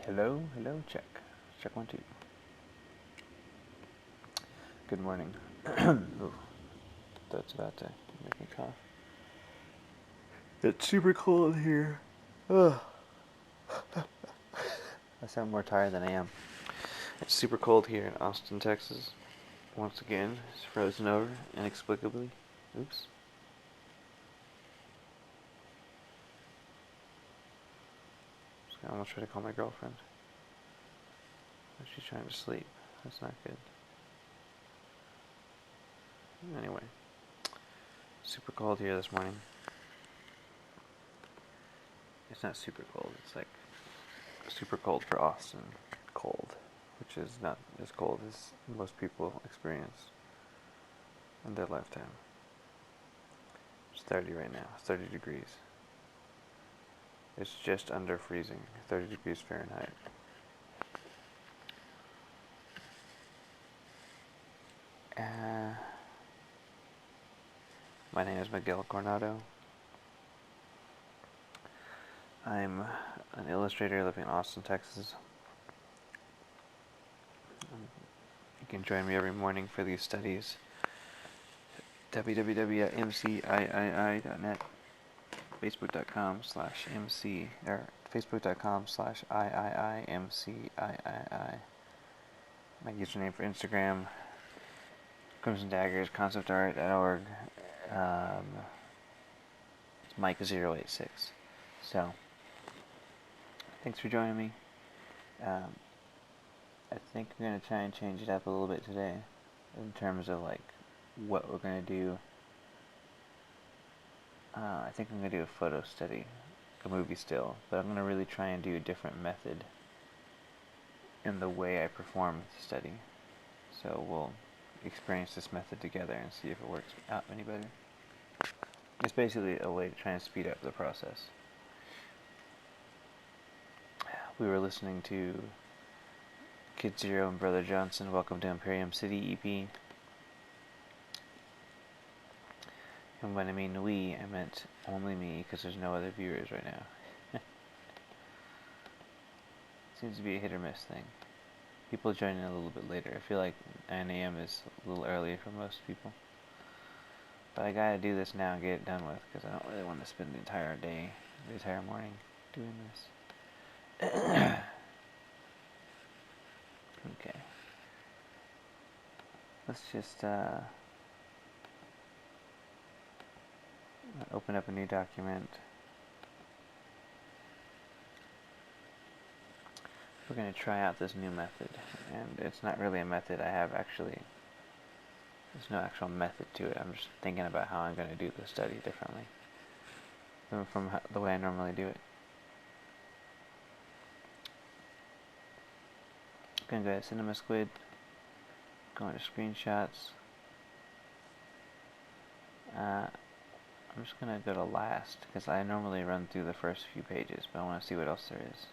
Hello, hello, check. Check 1, 2. Good morning. Ooh, that's about to make me cough. It's super cold here. Ugh. I sound more tired than I am. It's super cold here in Austin, Texas. Once again, it's frozen over inexplicably. Oops. I almost tried to call my girlfriend. But she's trying to sleep. That's not good. Anyway, super cold here this morning. It's not super cold, it's like super cold for Austin cold, which is not as cold as most people experience in their lifetime. It's 30 right now, 30 degrees. It's just under freezing, 30 degrees Fahrenheit. My name is Miguel Coronado. I'm an illustrator living in Austin, Texas. You can join me every morning for these studies. www.mciii.net, facebook.com/mc, or facebook.com/iiimciii. My username for Instagram, Crimson Daggers, conceptart.org. It's Mike086. So, thanks for joining me. I think we're going to try and change it up a little bit today in terms of like what we're going to do. I think I'm going to do a photo study, a movie still, but I'm going to really try and do a different method in the way I perform the study. So we'll experience this method together and see if it works out any better. It's basically a way to try and speed up the process. We were listening to Kid Zero and Brother Johnson, Welcome to Imperium City EP. And when I mean we, I meant only me, because there's no other viewers right now. Seems to be a hit or miss thing. People join in a little bit later. I feel like 9 a.m. is a little early for most people. But I gotta do this now and get it done with, because I don't really want to spend the entire day, the entire morning doing this. Okay. Let's just open up a new document. we're going to try out this new method, and it's not really a method I have actually. There's no actual method to it. I'm just thinking about how I'm going to do the study differently from the way I normally do it. I'm going to go to Cinema Squid, go into screenshots. I'm just going to go to last, because I normally run through the first few pages, but I want to see what else there is.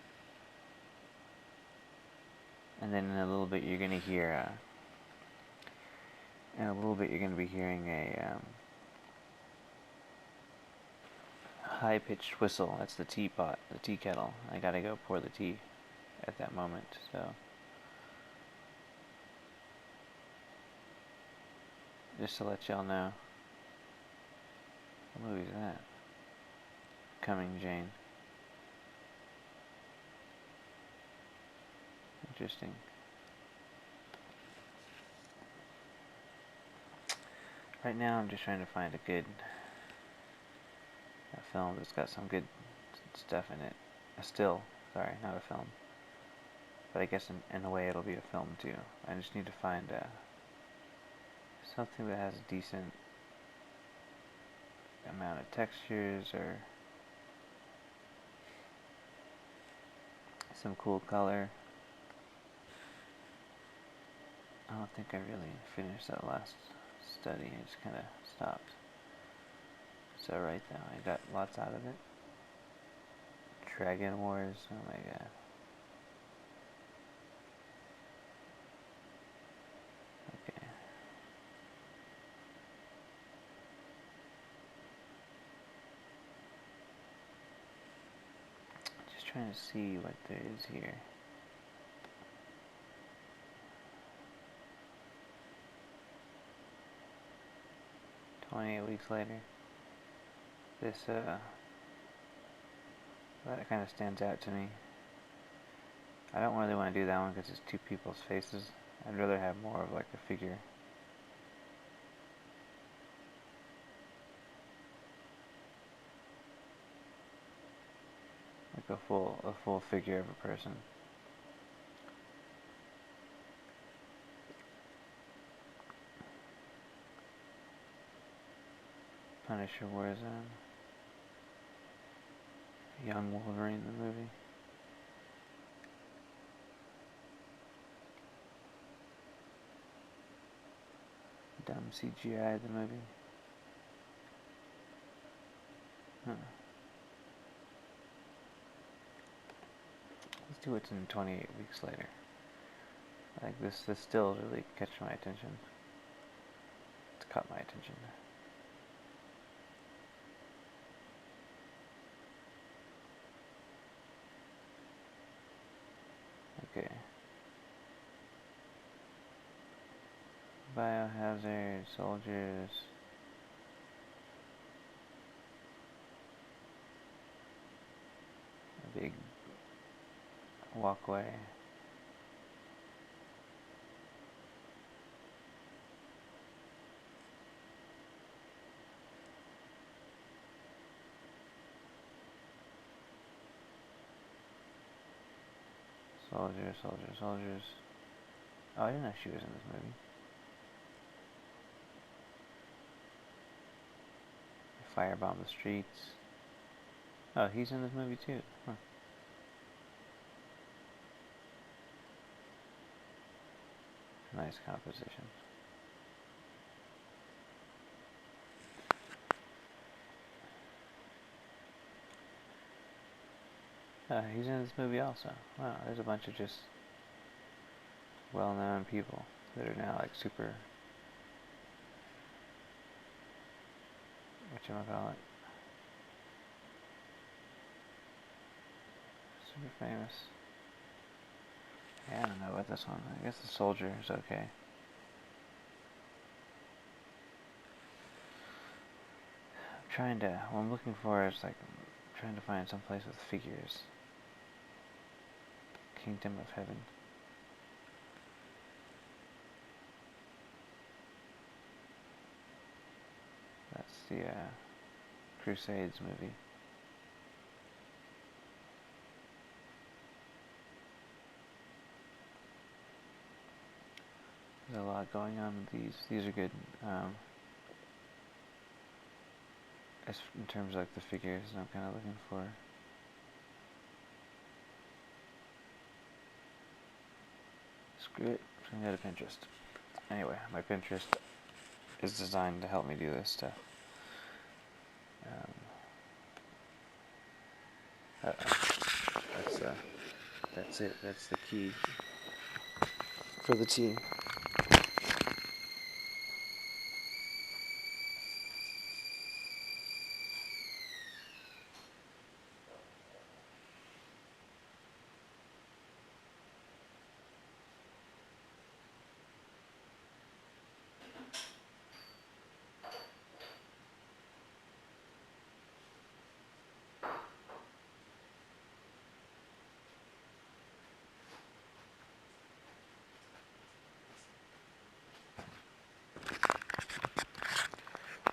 And then in a little bit you're going to hear, be hearing a high-pitched whistle. That's the teapot, the tea kettle. I gotta go pour the tea at that moment, so. Just to let y'all know. What movie is that? Coming, Jane. Interesting. Right now I'm just trying to find a good film that's got some good stuff in it. A still, sorry, not a film. But I guess in a way it'll be a film too. I just need to find something that has a decent amount of textures or some cool color. I don't think I really finished that last study. I just kind of stopped. So right now I got lots out of it. Dragon Wars, oh my god. Okay. Just trying to see what there is here. "28 weeks later." This, that kind of stands out to me. I don't really want to do that one because it's two people's faces. I'd rather have more of like a figure. Like a full figure of a person. Punisher Warzone. Young Wolverine, the movie. Dumb CGI, the movie. Huh. Let's do what's in 28 weeks later. Like this still really catch my attention. It's caught my attention. Okay. Biohazard, soldiers. A big walkway. Soldiers, soldiers, soldiers. Oh, I didn't know she was in this movie. Firebomb the streets. Oh, he's in this movie too. Huh. Nice composition. He's in this movie also. Wow, there's a bunch of just well-known people that are now like super, whatchamacallit, super famous. Yeah, I don't know about this one. I guess the soldier is okay. What I'm looking for is like, I'm trying to find some place with figures. Kingdom of Heaven. That's the Crusades movie. There's a lot going on with these. These are good. As in terms of like the figures I'm kind of looking for. Screw it. I'm going to go to Pinterest. Anyway, my Pinterest is designed to help me do this stuff. That's it. That's the key for the tea.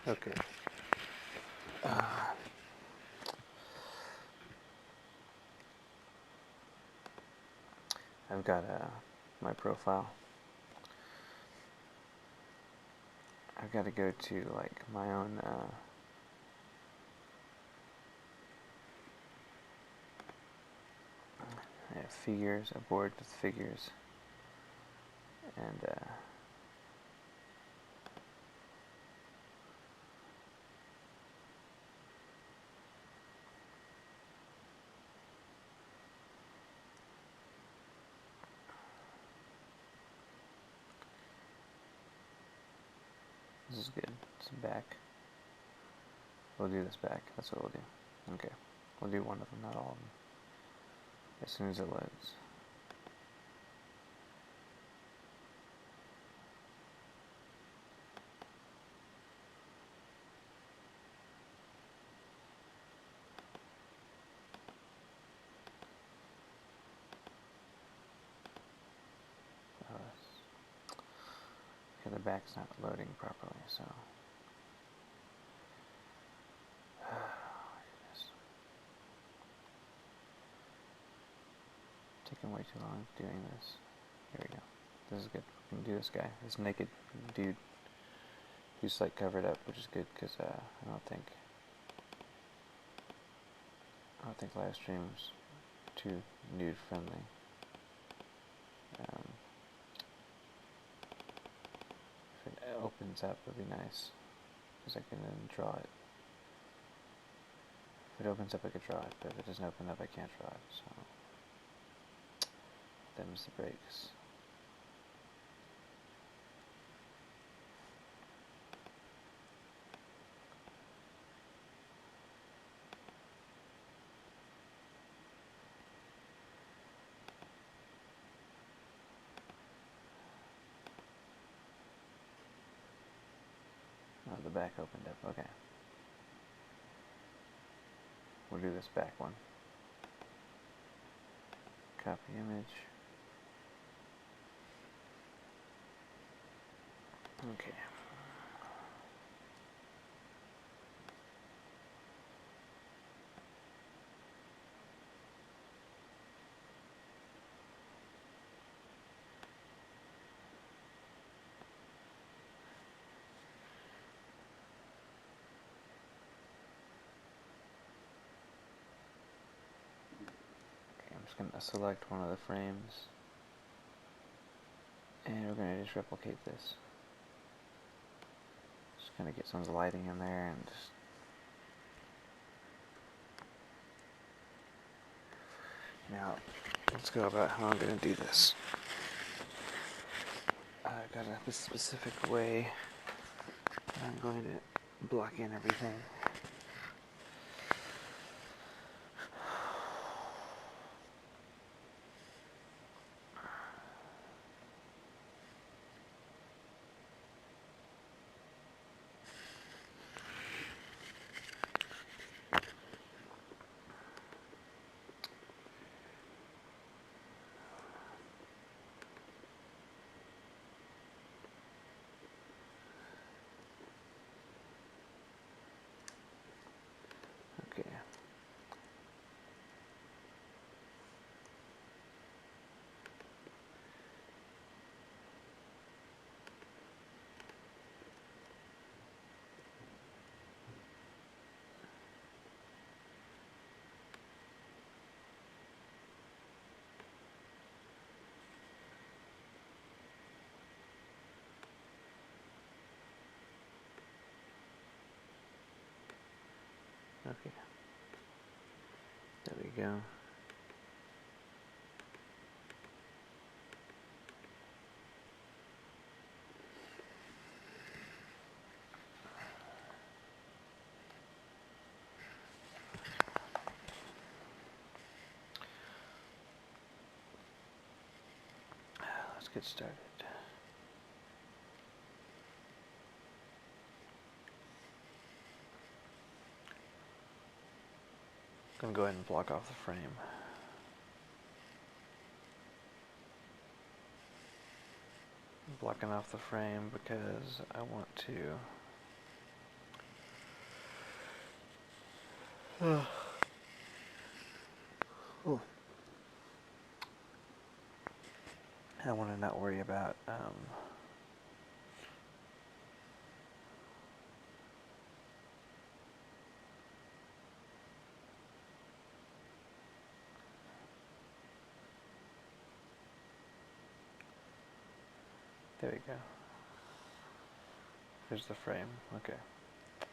Okay. I've got my profile. I've got to go to like my own I have figures, a board with figures, and this is good. It's back. We'll do this back. That's what we'll do. Okay. We'll do one of them, not all of them. As soon as it loads. Okay, the back's not loading properly, so. Taking way too long doing this. Here we go. This is good. We can do this guy. This naked dude who's like covered up, which is good because I don't think live stream's too nude friendly. If it opens up, it'd be nice because I can then draw it. If it opens up, I could draw it, but if it doesn't open up, I can't draw it. So. Them's the breaks. Oh, the back opened up. Okay. We'll do this back one. Copy image. Okay. I'm just going to select one of the frames. And we're going to just replicate this. Just going to get some lighting in there and just... Now, let's go about how I'm going to do this. I've got a specific way I'm going to block in everything. go. Let's get started. I'm going to go ahead and block off the frame. I'm blocking off the frame because I want to I want to not worry about there we go. Here's the frame. Okay. So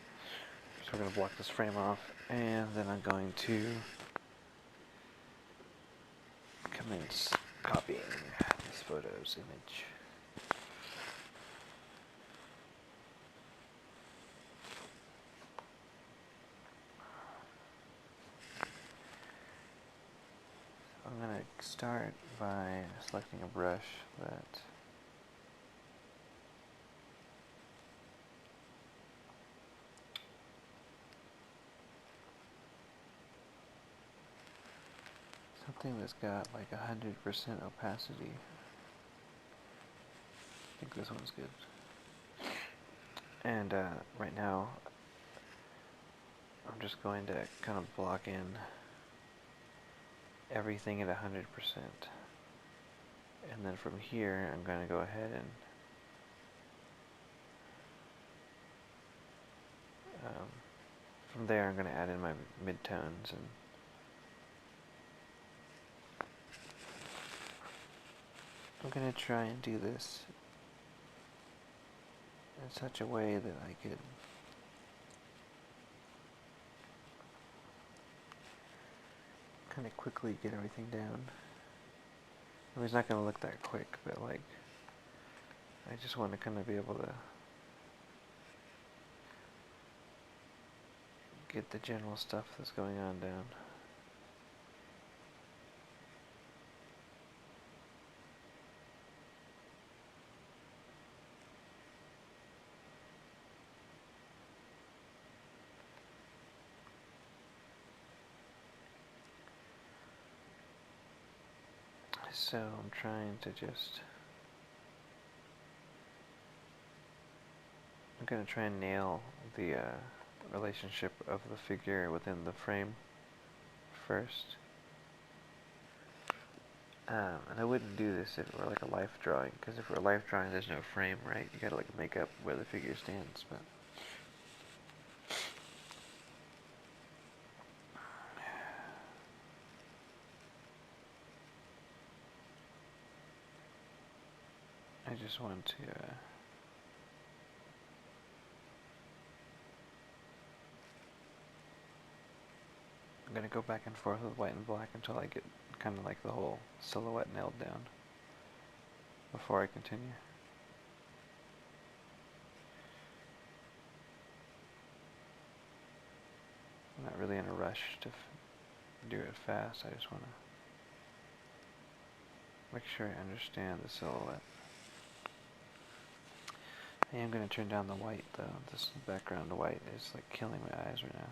we're going to block this frame off, and then I'm going to commence copying this photo's image. I'm going to start by selecting a brush that something that's got like 100% opacity. I think this one's good. And right now, I'm just going to kind of block in everything at 100%. And then from here, I'm going to go ahead and from there, I'm going to add in my midtones and I'm going to try and do this in such a way that I could kind of quickly get everything down. I mean, it's not going to look that quick, but like, I just want to kind of be able to get the general stuff that's going on down. So I'm trying to just, I'm going to try and nail the relationship of the figure within the frame first. And I wouldn't do this if it were like a life drawing, because if it were a life drawing there's no frame, right? You gotta like make up where the figure stands, but I just want to I'm going to go back and forth with white and black until I get kind of like the whole silhouette nailed down before I continue. I'm not really in a rush to do it fast. I just want to make sure I understand the silhouette. I am going to turn down the white though. This background white is like killing my eyes right now.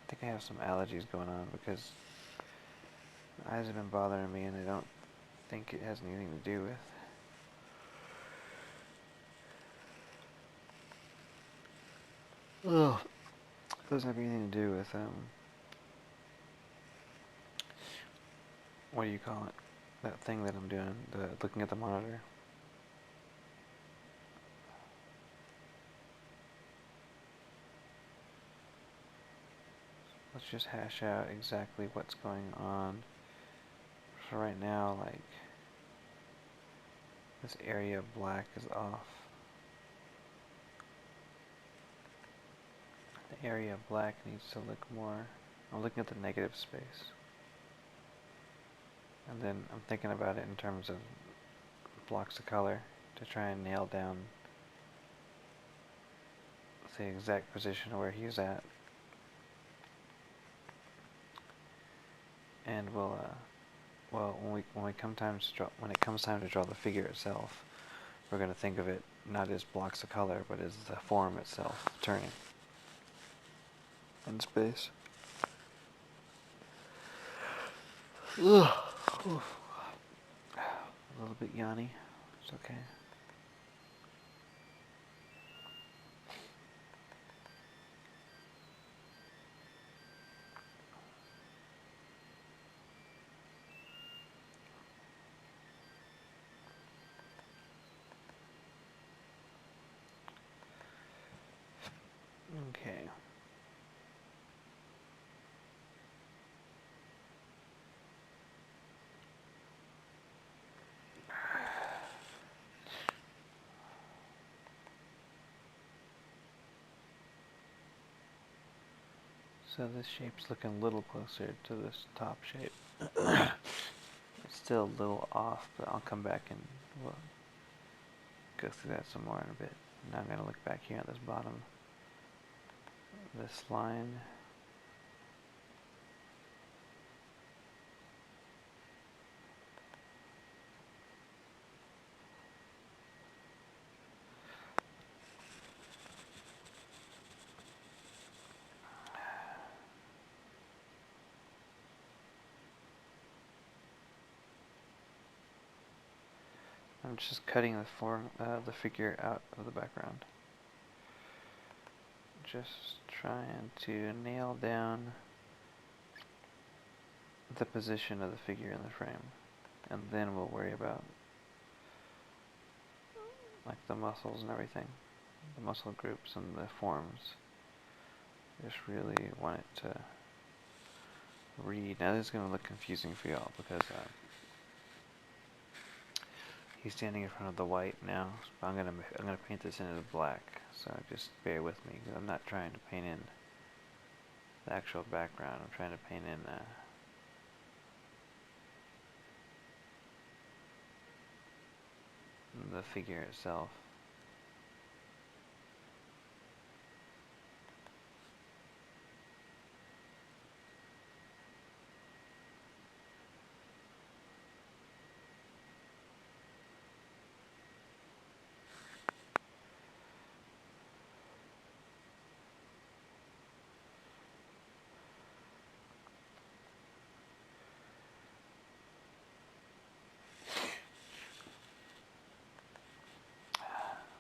I think I have some allergies going on because my eyes have been bothering me and I don't think it has anything to do with it doesn't have anything to do with what do you call it? That thing that I'm doing, looking at the monitor. Let's just hash out exactly what's going on. So right now, like, this area of black is off. area black needs to look more. I'm looking at the negative space. And then I'm thinking about it in terms of blocks of color to try and nail down the exact position where he's at. And we'll, well, when it comes time to draw the figure itself, we're going to think of it not as blocks of color, but as the form itself turning in space. Ugh. A little bit yawny. It's okay. Okay. So this shape's looking a little closer to this top shape. It's still a little off, but I'll come back and we'll go through that some more in a bit. Now I'm going to look back here at this bottom, this line. I'm just cutting the figure out of the background. Just trying to nail down the position of the figure in the frame, and then we'll worry about like the muscles and everything, the muscle groups and the forms. Just really want it to read. Now this is going to look confusing for y'all because he's standing in front of the white now. So I'm gonna paint this into black. So just bear with me because I'm not trying to paint in the actual background. I'm trying to paint in the figure itself.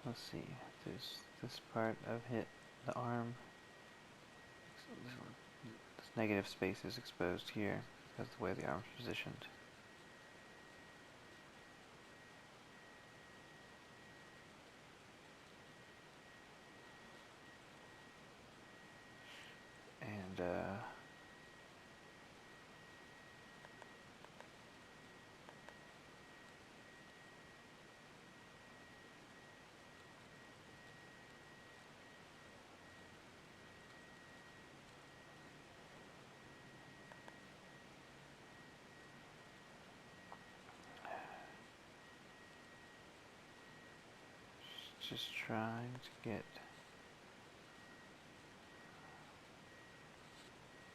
Let's see, there's this part I've hit the arm. This negative space is exposed here because of the way the arm's positioned. And just trying to get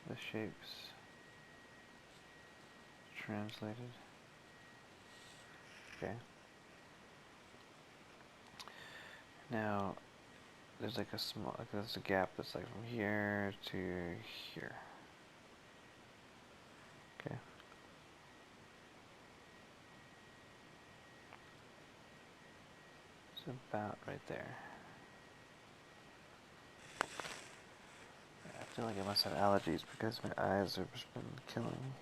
the shapes translated. Okay. Now there's like there's a gap that's like from here to here. Okay. It's about right there. I feel like I must have allergies because my eyes have just been killing me.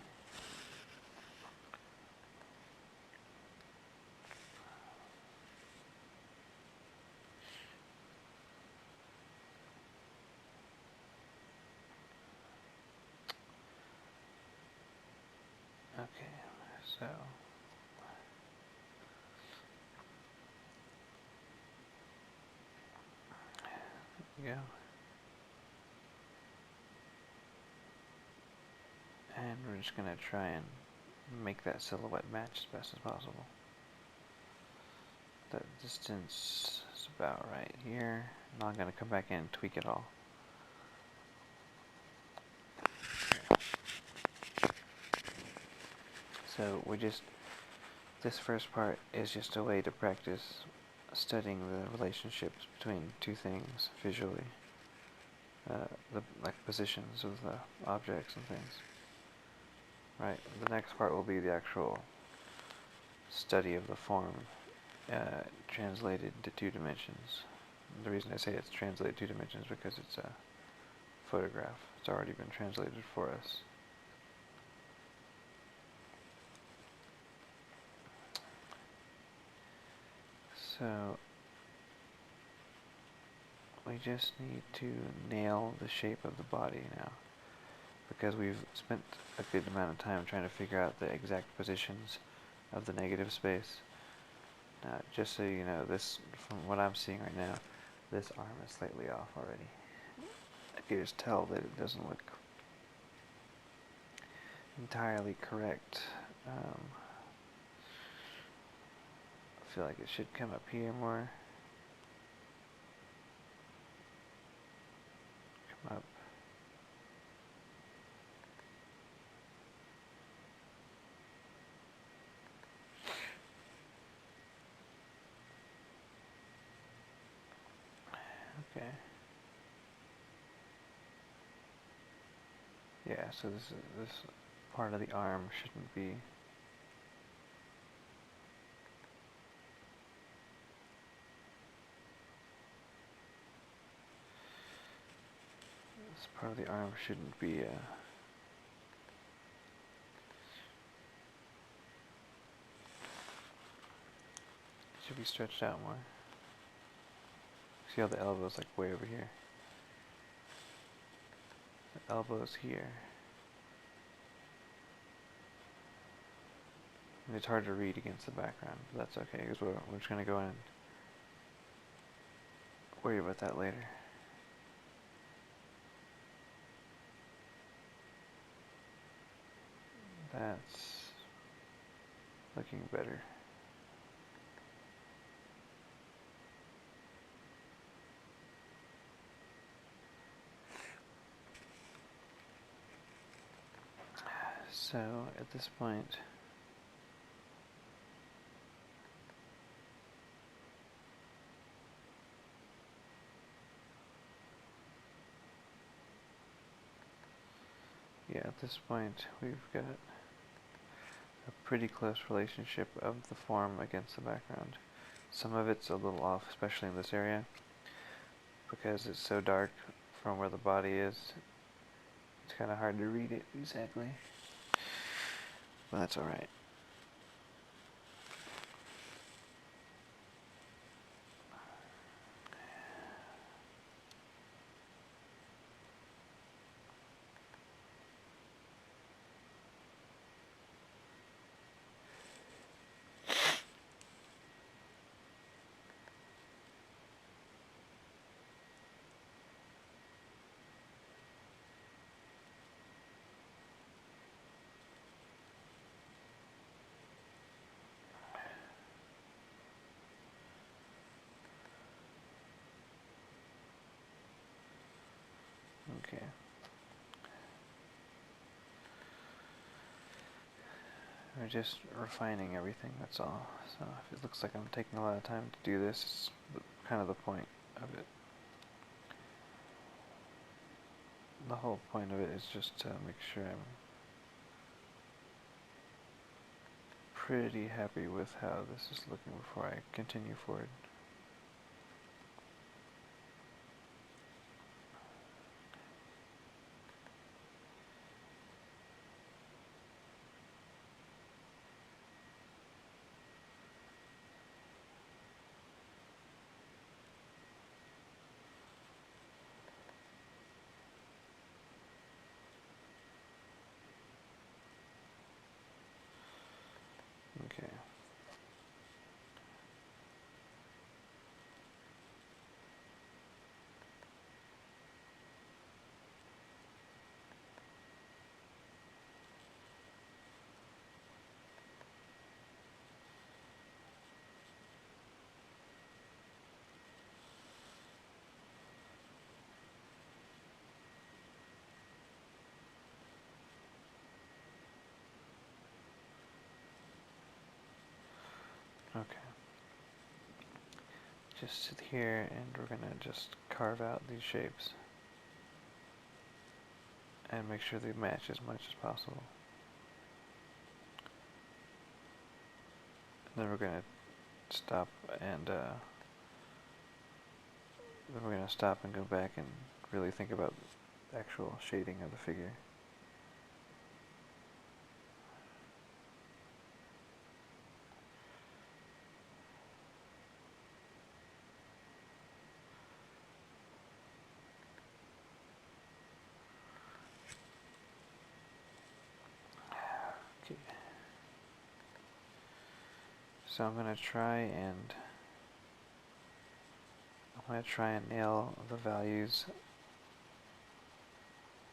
Okay, so there we go. we're just going to try and make that silhouette match as best as possible. That distance is about right here. Now I'm going to come back in and tweak it all. So this first part is just a way to practice studying the relationships between two things visually. The positions of the objects and things. Right. The next part will be the actual study of the form translated to 2 dimensions. The reason I say it's translated 2 dimensions is because it's a photograph. It's already been translated for us. So we just need to nail the shape of the body now, because we've spent a good amount of time trying to figure out the exact positions of the negative space. Now, just so you know, this, from what I'm seeing right now, this arm is slightly off already. I can just tell that it doesn't look entirely correct. I feel like it should come up here more. Come up. Okay. Yeah, so this part of the arm shouldn't be should be stretched out more. See how the elbow's like way over here? The elbow's here. And it's hard to read against the background, but that's okay, because we're just going to go in and worry about that later. That's looking better. So at this point, we've got a pretty close relationship of the form against the background. Some of it's a little off, especially in this area, because it's so dark from where the body is. It's kind of hard to read it exactly, but that's alright. Okay. We're just refining everything, that's all. So if it looks like I'm taking a lot of time to do this, it's kind of the point of it. The whole point of it is just to make sure I'm pretty happy with how this is looking before I continue forward. Okay. Okay. Just sit here and we're gonna just carve out these shapes and make sure they match as much as possible. And then we're gonna stop and go back and really think about the actual shading of the figure. Okay. So I'm gonna try and nail the values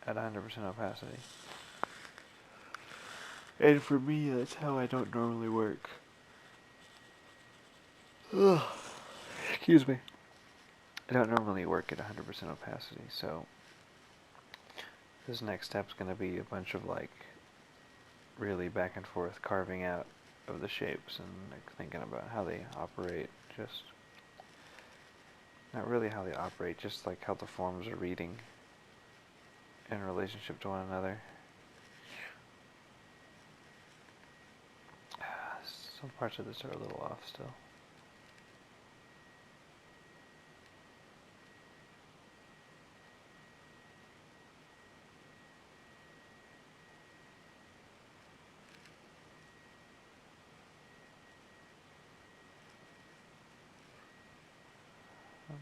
at 100% opacity. And for me, that's how I don't normally work. Ugh. Excuse me. I don't normally work at 100% opacity, so this next step's gonna be a bunch of like really back and forth carving out of the shapes and like thinking about how they operate. Just not really how they operate, just like how the forms are reading in relationship to one another. Some parts of this are a little off still.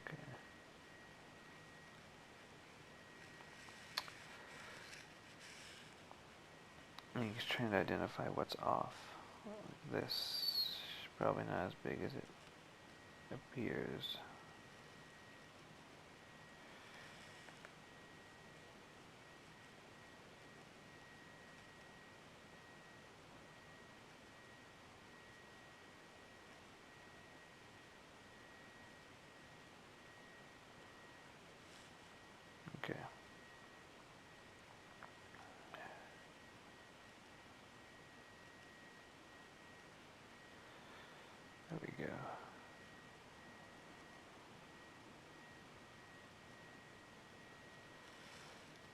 Okay. I'm just trying to identify what's off. This is probably not as big as it appears. Okay. There we go.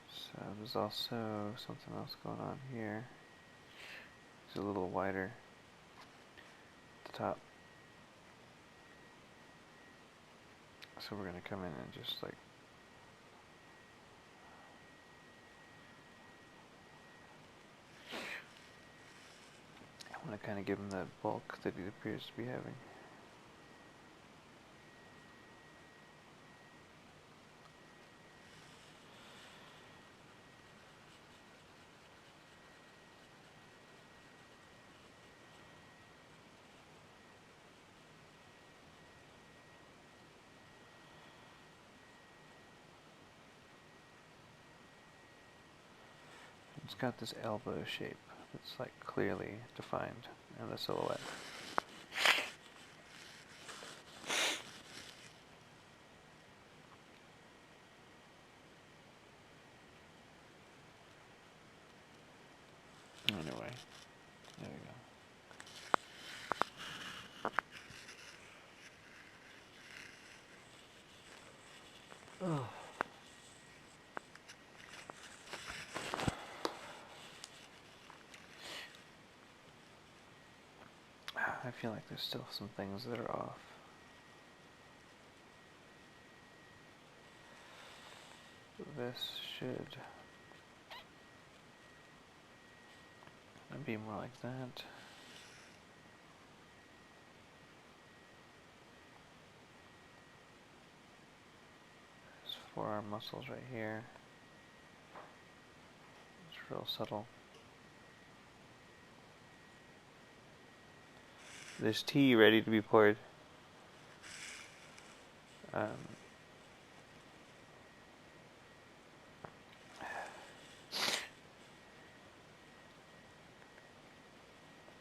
So there's also something else going on here. It's a little wider at the top. So we're going to come in and just like I want to kind of give him the bulk that he appears to be having. It's got this elbow shape that's like clearly defined in the silhouette. Anyway, there we go. Oh. I feel like there's still some things that are off. This should be more like that. There's forearm muscles right here. It's real subtle. There's tea ready to be poured.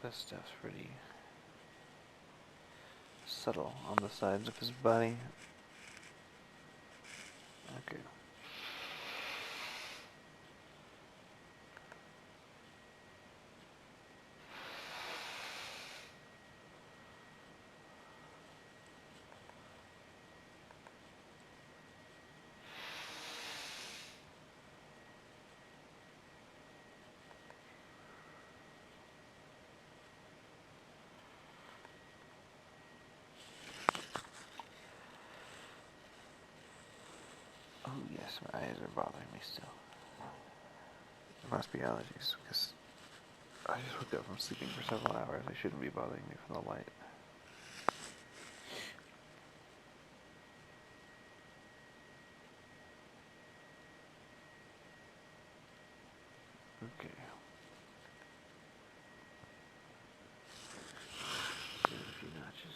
This stuff's pretty subtle on the sides of his body. Okay. eyes are bothering me still. It must be allergies, because I just woke up from sleeping for several hours. They shouldn't be bothering me from the light. Okay. A few notches.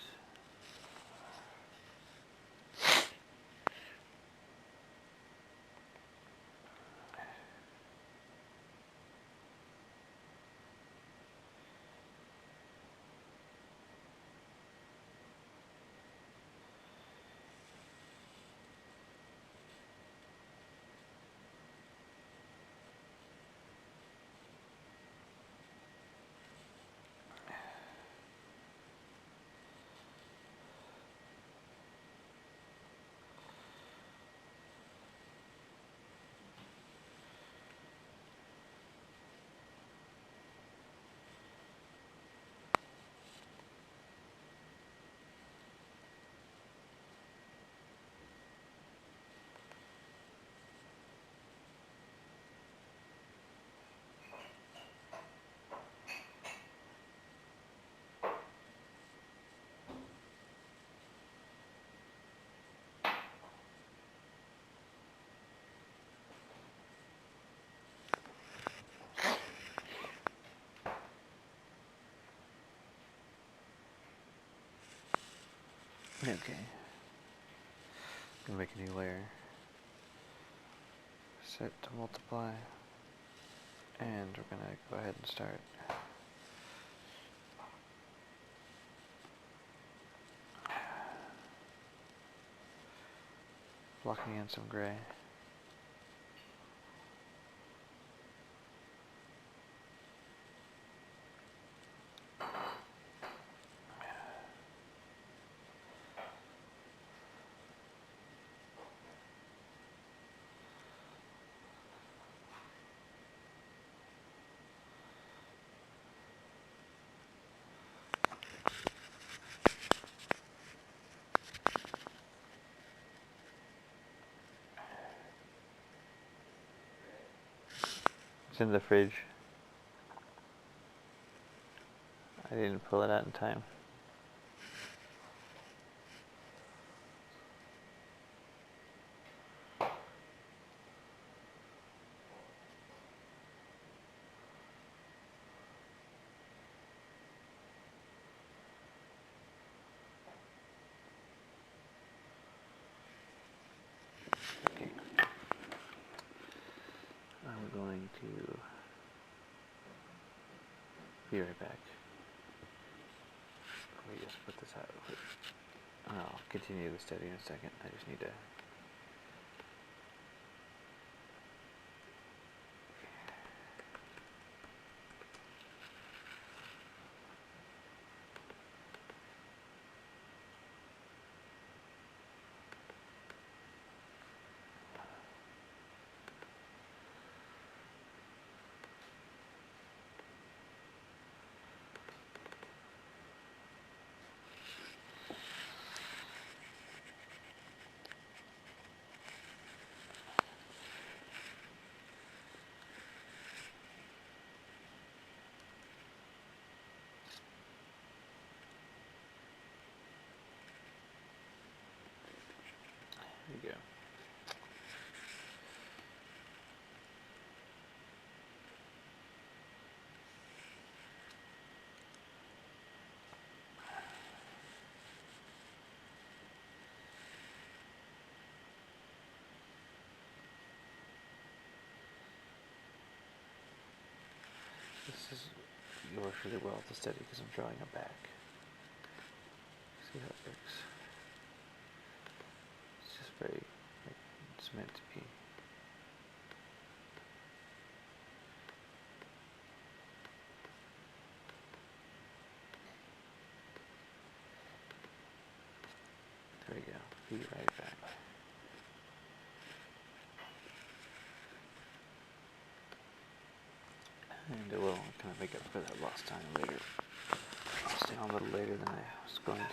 Okay. Gonna make a new layer. Set to multiply. And we're gonna go ahead and start. Blocking in some gray. It's in the fridge. I didn't pull it out in time. Okay. I'm going to be right back. Let me just put this out real quick. I'll continue the study in a second. I just need to... There you go. This works really well to study because I'm drawing a back. See how it works. It's just very, like, it's meant to be. There we go. Be right back. And it will kind of make up for that lost time later. I'll stay on a little later than I was going to.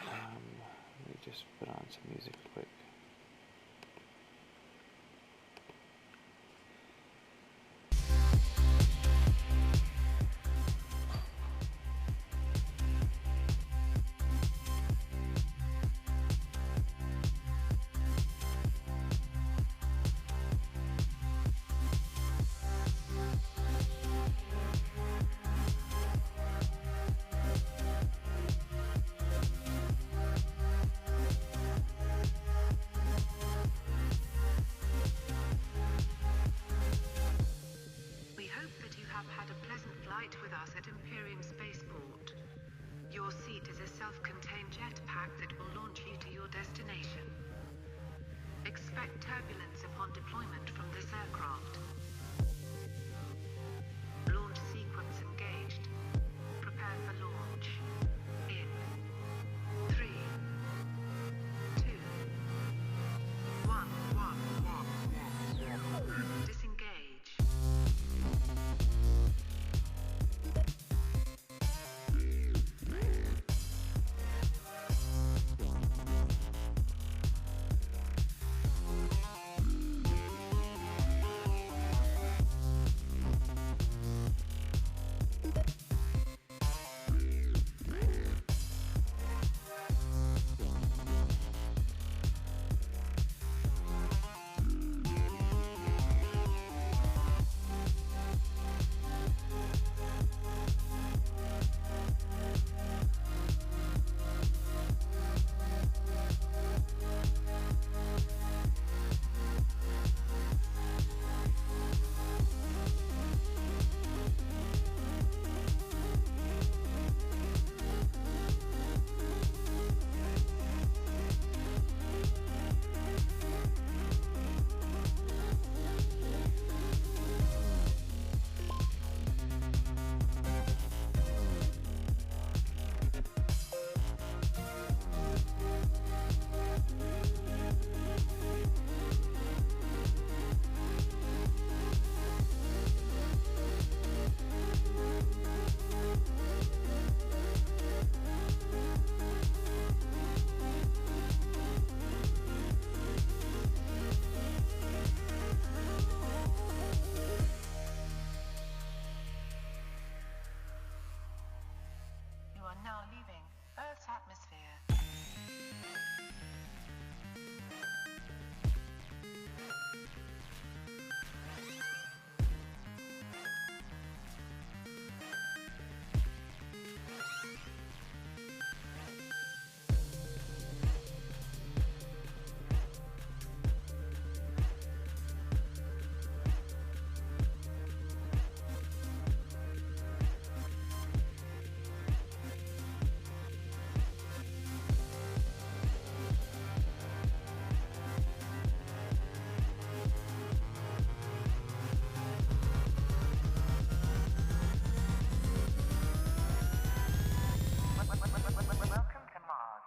Let me just put on some music quick. Your seat is a self-contained jetpack that will launch you to your destination. Expect turbulence upon deployment from this aircraft. Launch sequence engaged. Prepare for launch. In 3, 2, 1. Disengage. You are now leaving Earth's atmosphere. Welcome to Mars.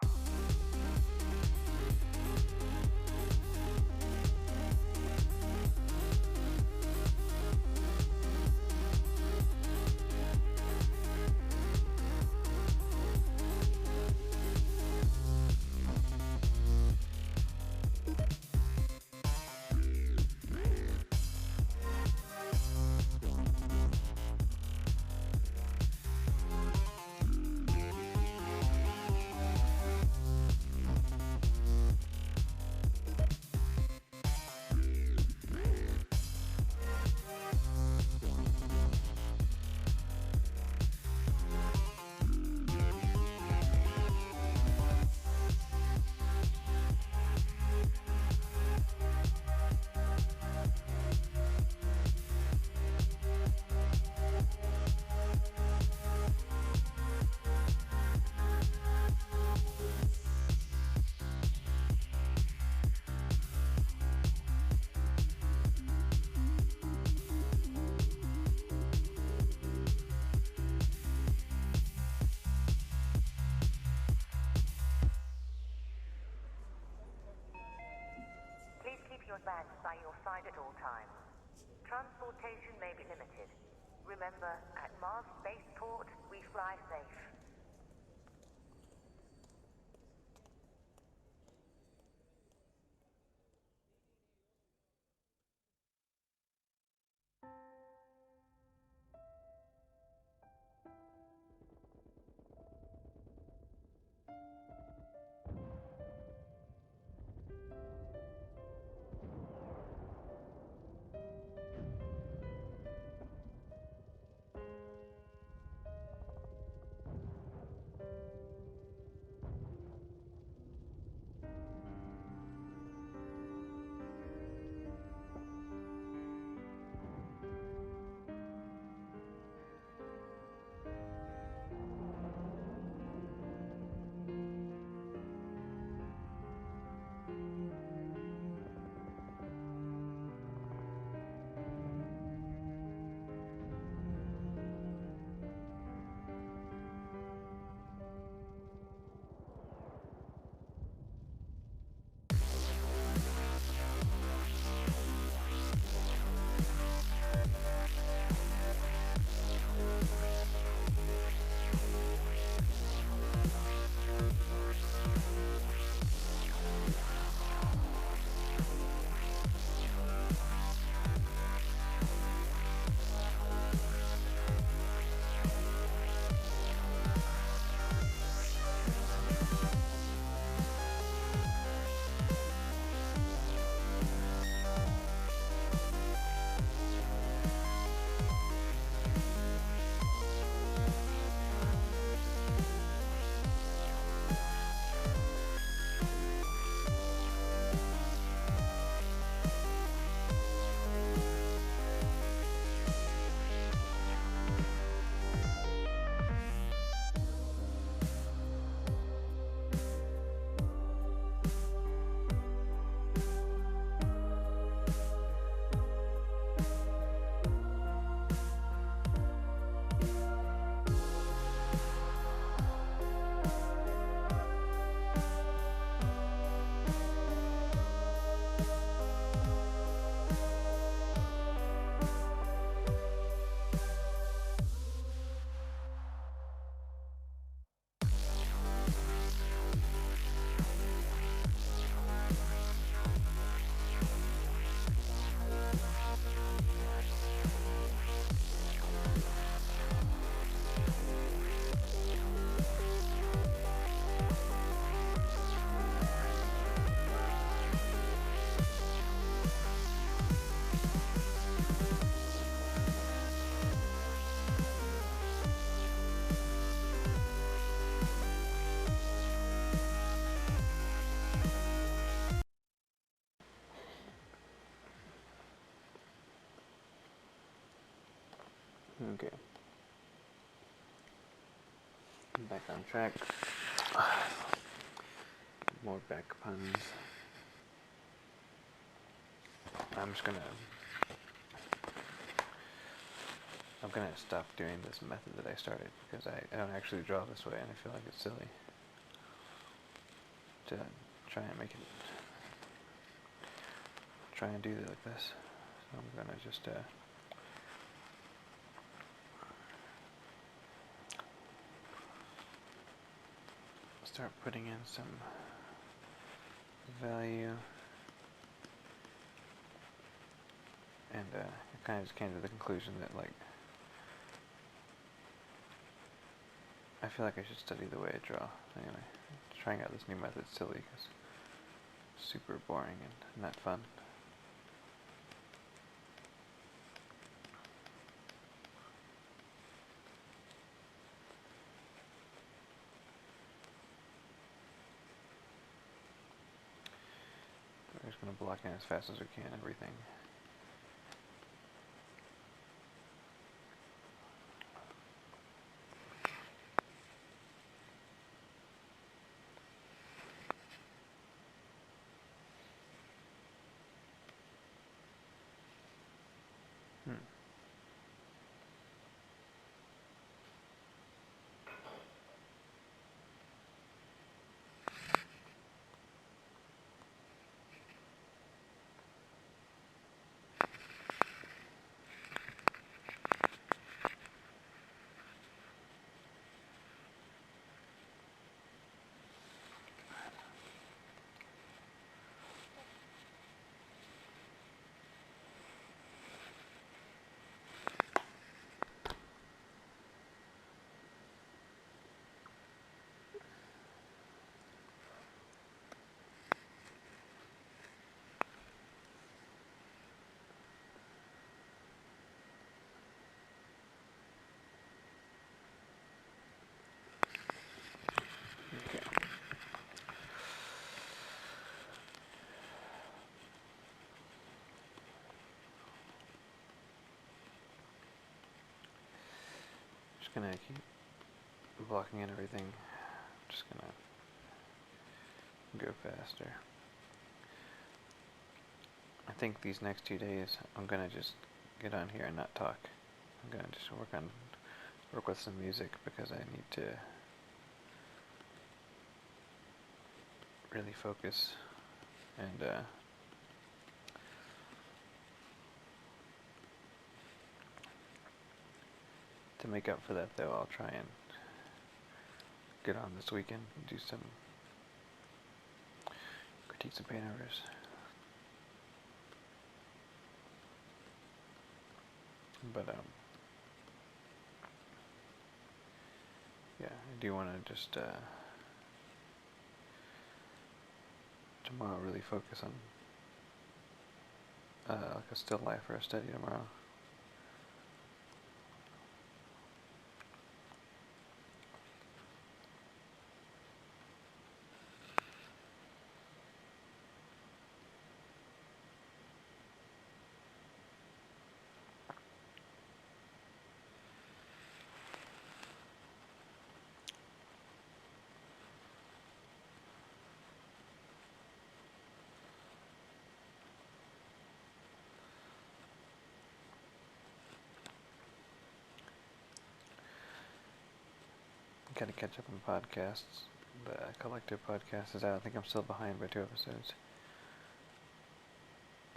Please keep your bags by your side at all times. Transportation may be limited. Remember, at Mars Spaceport, we fly safe. Back on track. More back puns. I'm gonna stop doing this method that I started because I don't actually draw this way and I feel like it's silly to try and do it like this. So I'm gonna just start putting in some value, and I kind of just came to the conclusion that, like, I feel like I should study the way I draw. Anyway, trying out this new method's silly because it's super boring and not fun. We're just going to block in as fast as we can everything. Okay. Just gonna keep blocking in everything. Just gonna go faster. I think these next 2 days I'm gonna just get on here and not talk. I'm gonna just work with some music because I need to really focus, and to make up for that, though, I'll try and get on this weekend and do some critiques and paintovers. But yeah, I do want to just tomorrow really focus on like a still life or a study tomorrow. Gotta catch up on podcasts. The collective podcast is out. I think I'm still behind by 2 episodes.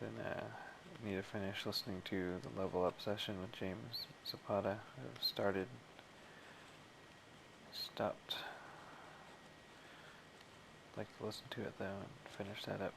Then need to finish listening to the Level Up session with James Zapata. I've stopped. I'd like to listen to it though and finish that up.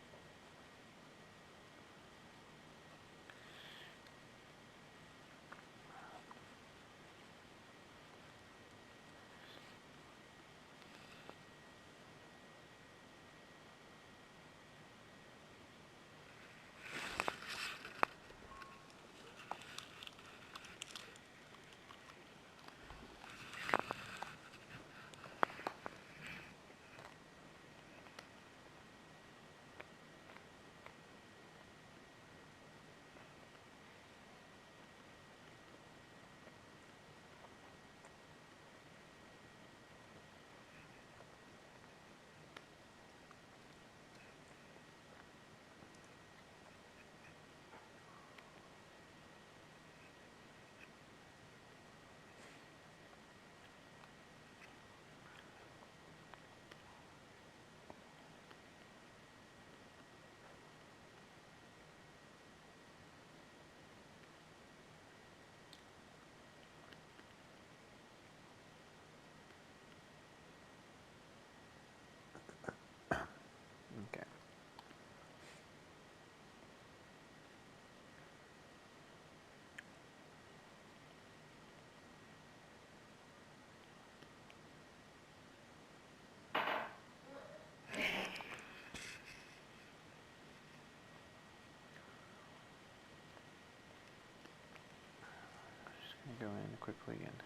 quickly and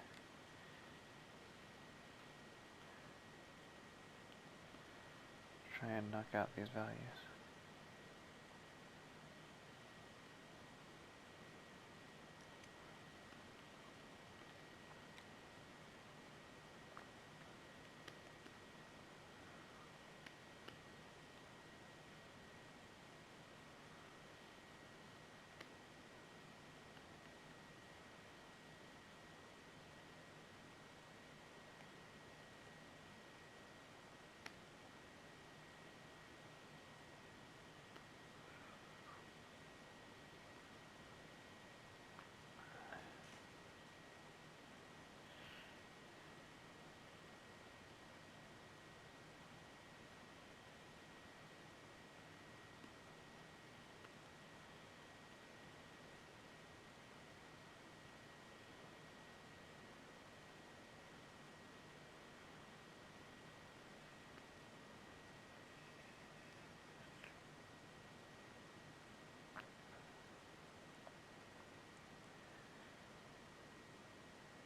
try and knock out these values.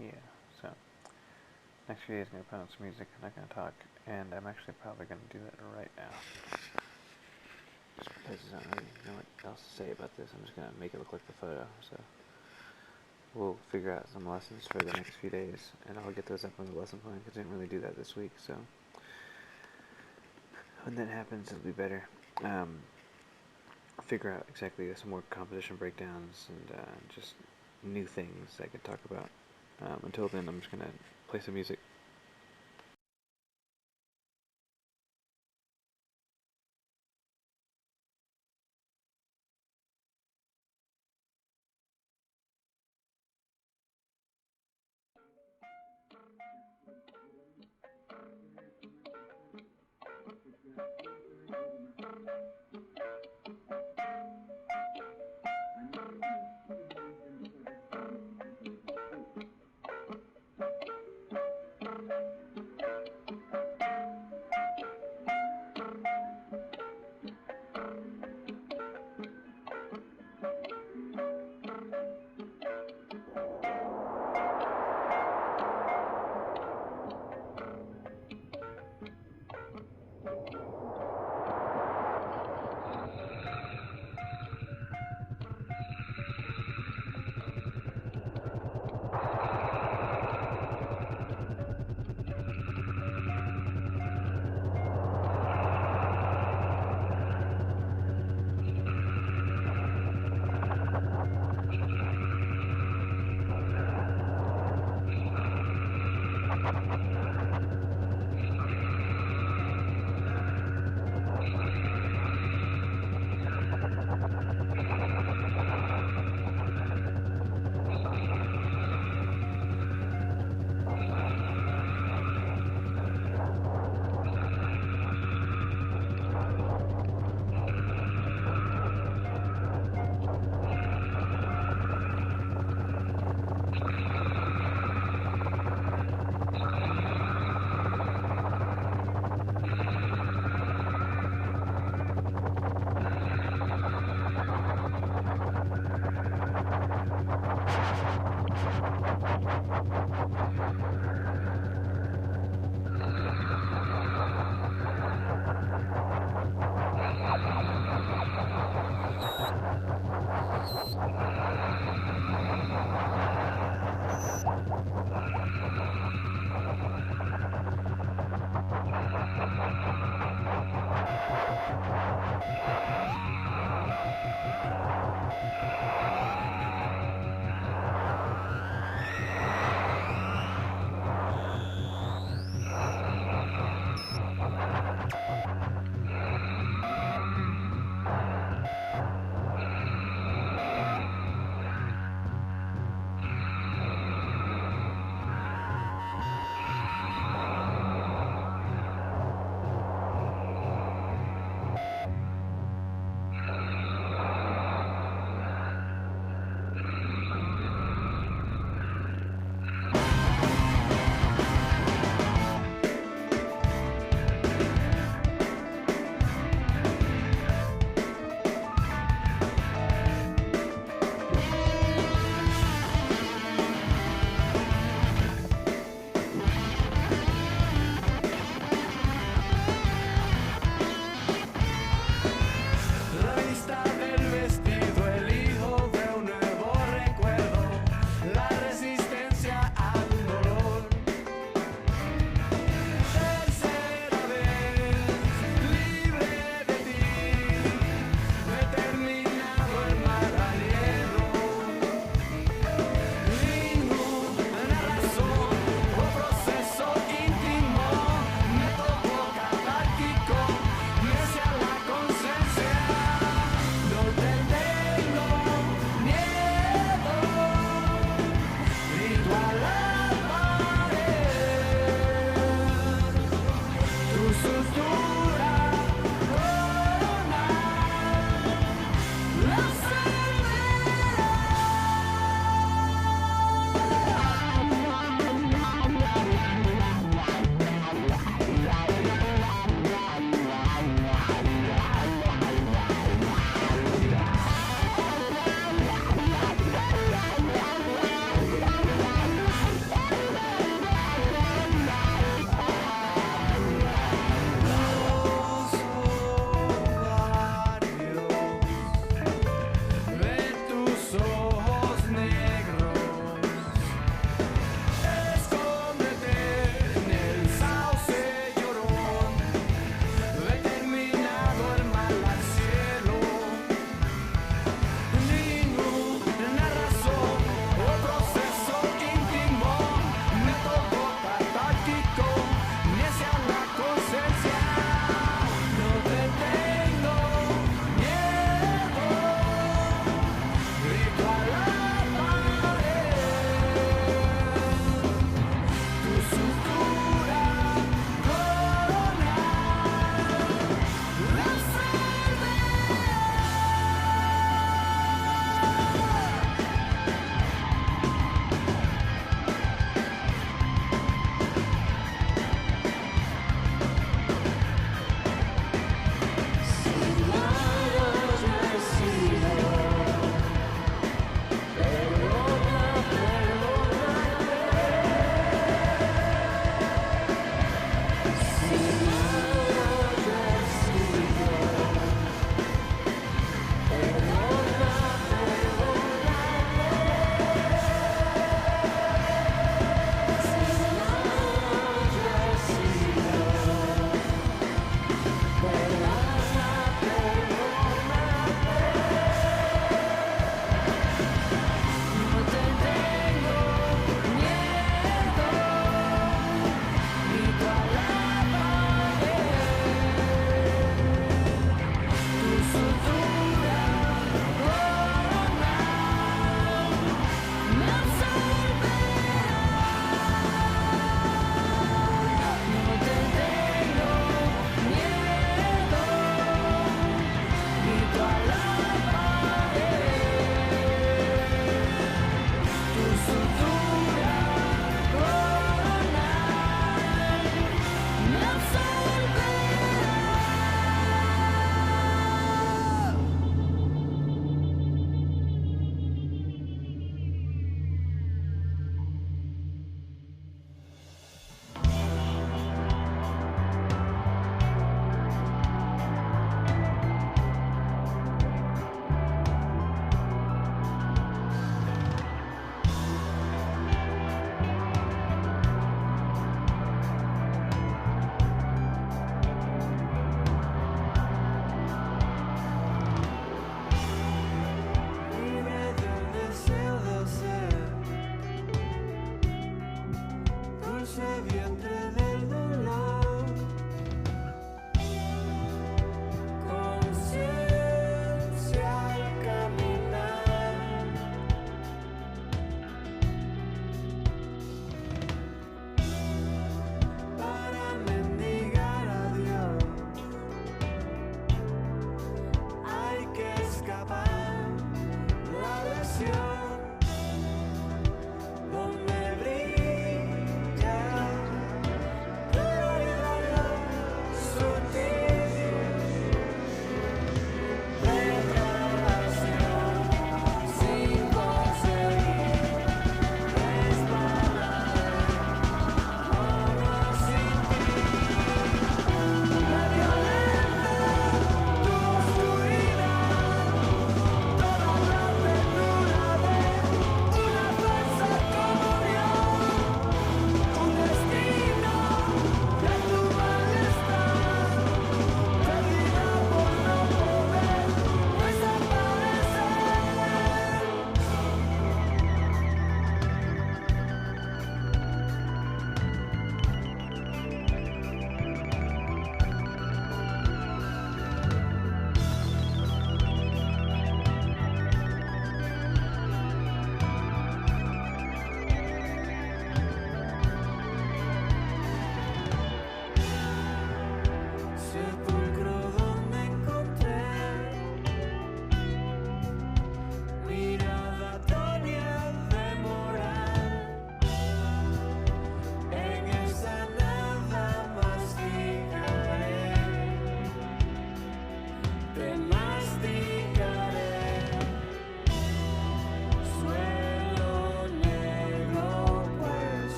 Yeah, so next video is going to put on some music. I'm not going to talk, and I'm actually probably going to do that right now. Just because I don't really know what else to say about this, I'm just going to make it look like the photo. So we'll figure out some lessons for the next few days, and I'll get those up on the lesson plan because I didn't really do that this week. So when that happens, it'll be better. Figure out exactly some more composition breakdowns and just new things I could talk about. Until then, I'm just going to play some music.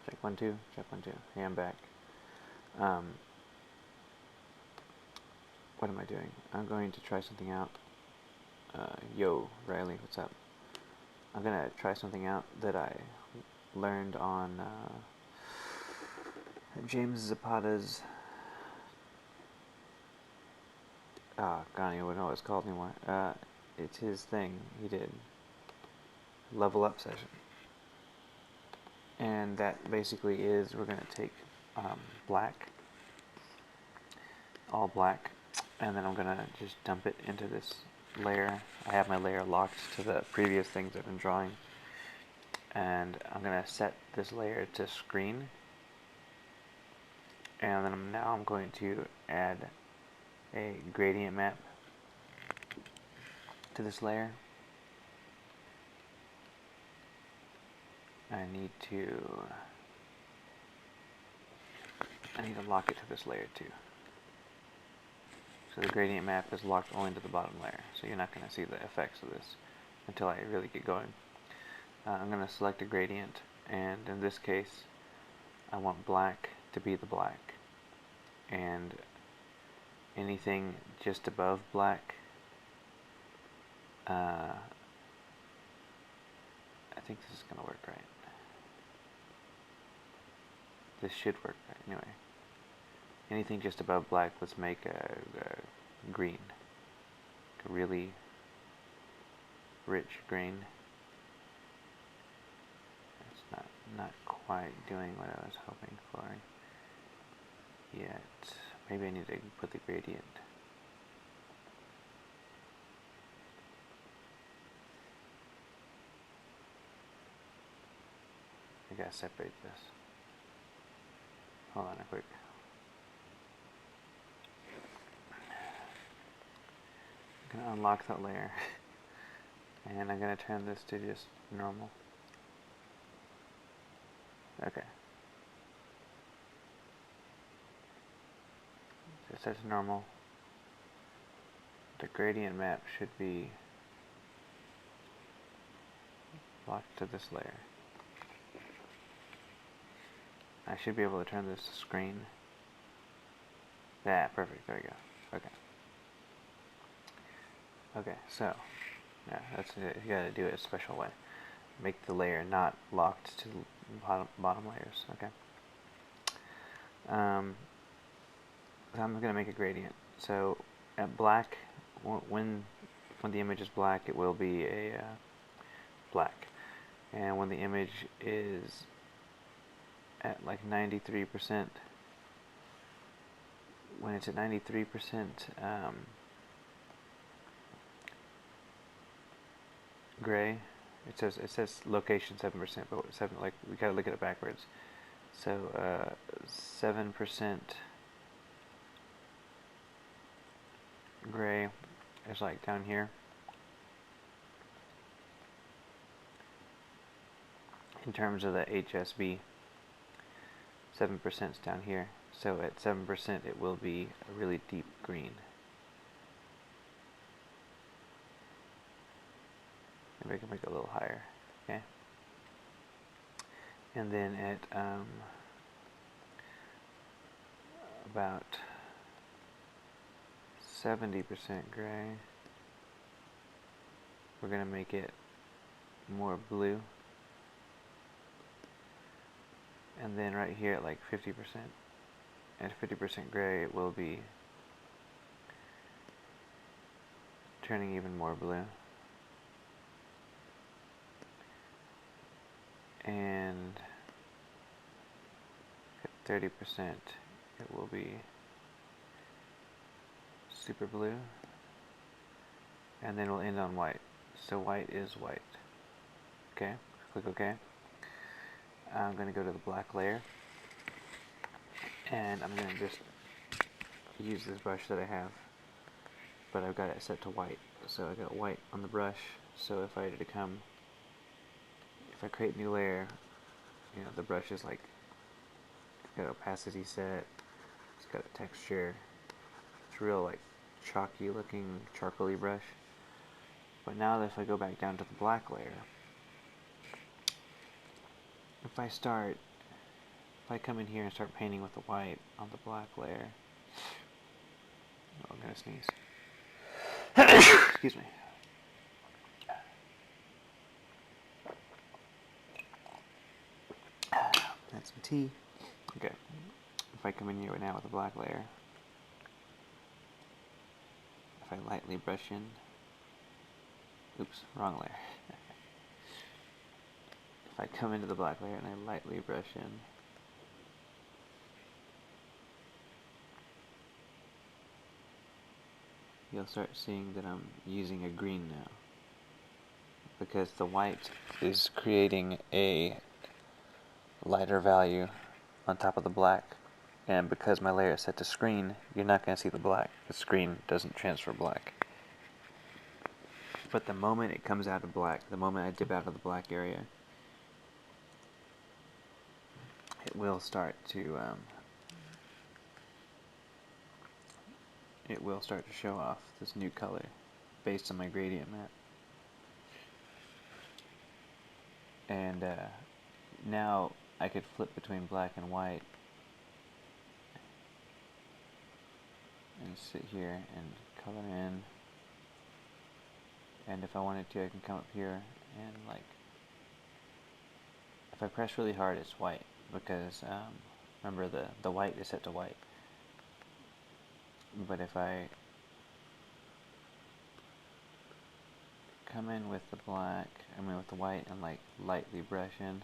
Check 1 2. Check 1 2. Hey, I'm back. Um, what am I doing? I'm going to try something out. Yo, Riley, what's up? I'm gonna try something out that I learned on James Zapata's. God, I don't even know what it's called anymore. It's his thing he did. Level up session. And that basically is we're gonna take black, all black, and then I'm gonna just dump it into this layer. I have my layer locked to the previous things I've been drawing, and I'm gonna set this layer to screen, and then now I'm going to add a gradient map to this layer. I need to lock it to this layer too. So the gradient map is locked only to the bottom layer, so you're not going to see the effects of this until I really get going. I'm going to select a gradient, and in this case I want black to be the black, and anything just above black, I think this is going to work right. This should work right anyway. Anything just above black, let's make a green, a really rich green. It's not quite doing what I was hoping for yet. Maybe I need to put the gradient. I gotta separate this. Hold on a quick. I'm gonna unlock that layer, and I'm gonna turn this to just normal. Okay. So it says normal. The gradient map should be locked to this layer. I should be able to turn this to screen. Yeah, perfect. There we go. Okay. Okay, so yeah, that's it. You gotta do it a special way. Make the layer not locked to bottom layers. Okay. I'm gonna make a gradient. So at black, when the image is black, it will be a black, and when the image is at like 93%, when it's at 93% gray, it says location 7%, but 7, like, we gotta look at it backwards. So 7% gray is like down here. In terms of the HSB, 7% is down here. So at 7% it will be a really deep green. Maybe I can make it a little higher. Okay. And then at about 70% gray, we're going to make it more blue. And then right here at like 50%, at 50% gray, it will be turning even more blue. And at 30%, it will be super blue. And then we'll end on white. So white is white. Okay, click OK. I'm going to go to the black layer, and I'm going to just use this brush that I have, but I've got it set to white. So I got white on the brush, so if I create a new layer, you know, the brush is like, it's got opacity set, it's got a texture, it's real like chalky looking, charcoaly brush. But now that if I go back down to the black layer, if I come in here and start painting with the white on the black layer, oh, I'm gonna sneeze. Excuse me. That's some tea. Okay. If I come in here right now with the black layer, if I lightly brush in, oops, wrong layer. If I come into the black layer and I lightly brush in, you'll start seeing that I'm using a green now, because the white is creating a lighter value on top of the black, and because my layer is set to screen, you're not going to see the black. The screen doesn't transfer black. But the moment it comes out of black, the moment I dip out of the black area, it will start to show off this new color based on my gradient map. And now I could flip between black and white and sit here and color in. And if I wanted to, I can come up here and, like, if I press really hard, it's white, because remember the white is set to white. But if I come in with the with the white, and like lightly brush in,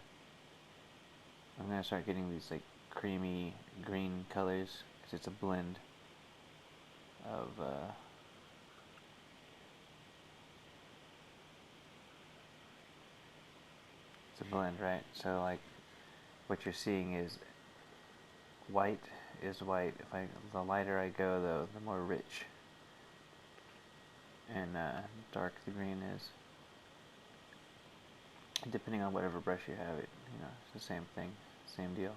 I'm gonna start getting these like creamy green colors, because it's a blend of it's a blend, right? So like what you're seeing is white is white. The lighter I go, though, the more rich and dark the green is. Depending on whatever brush you have, it's the same thing, same deal.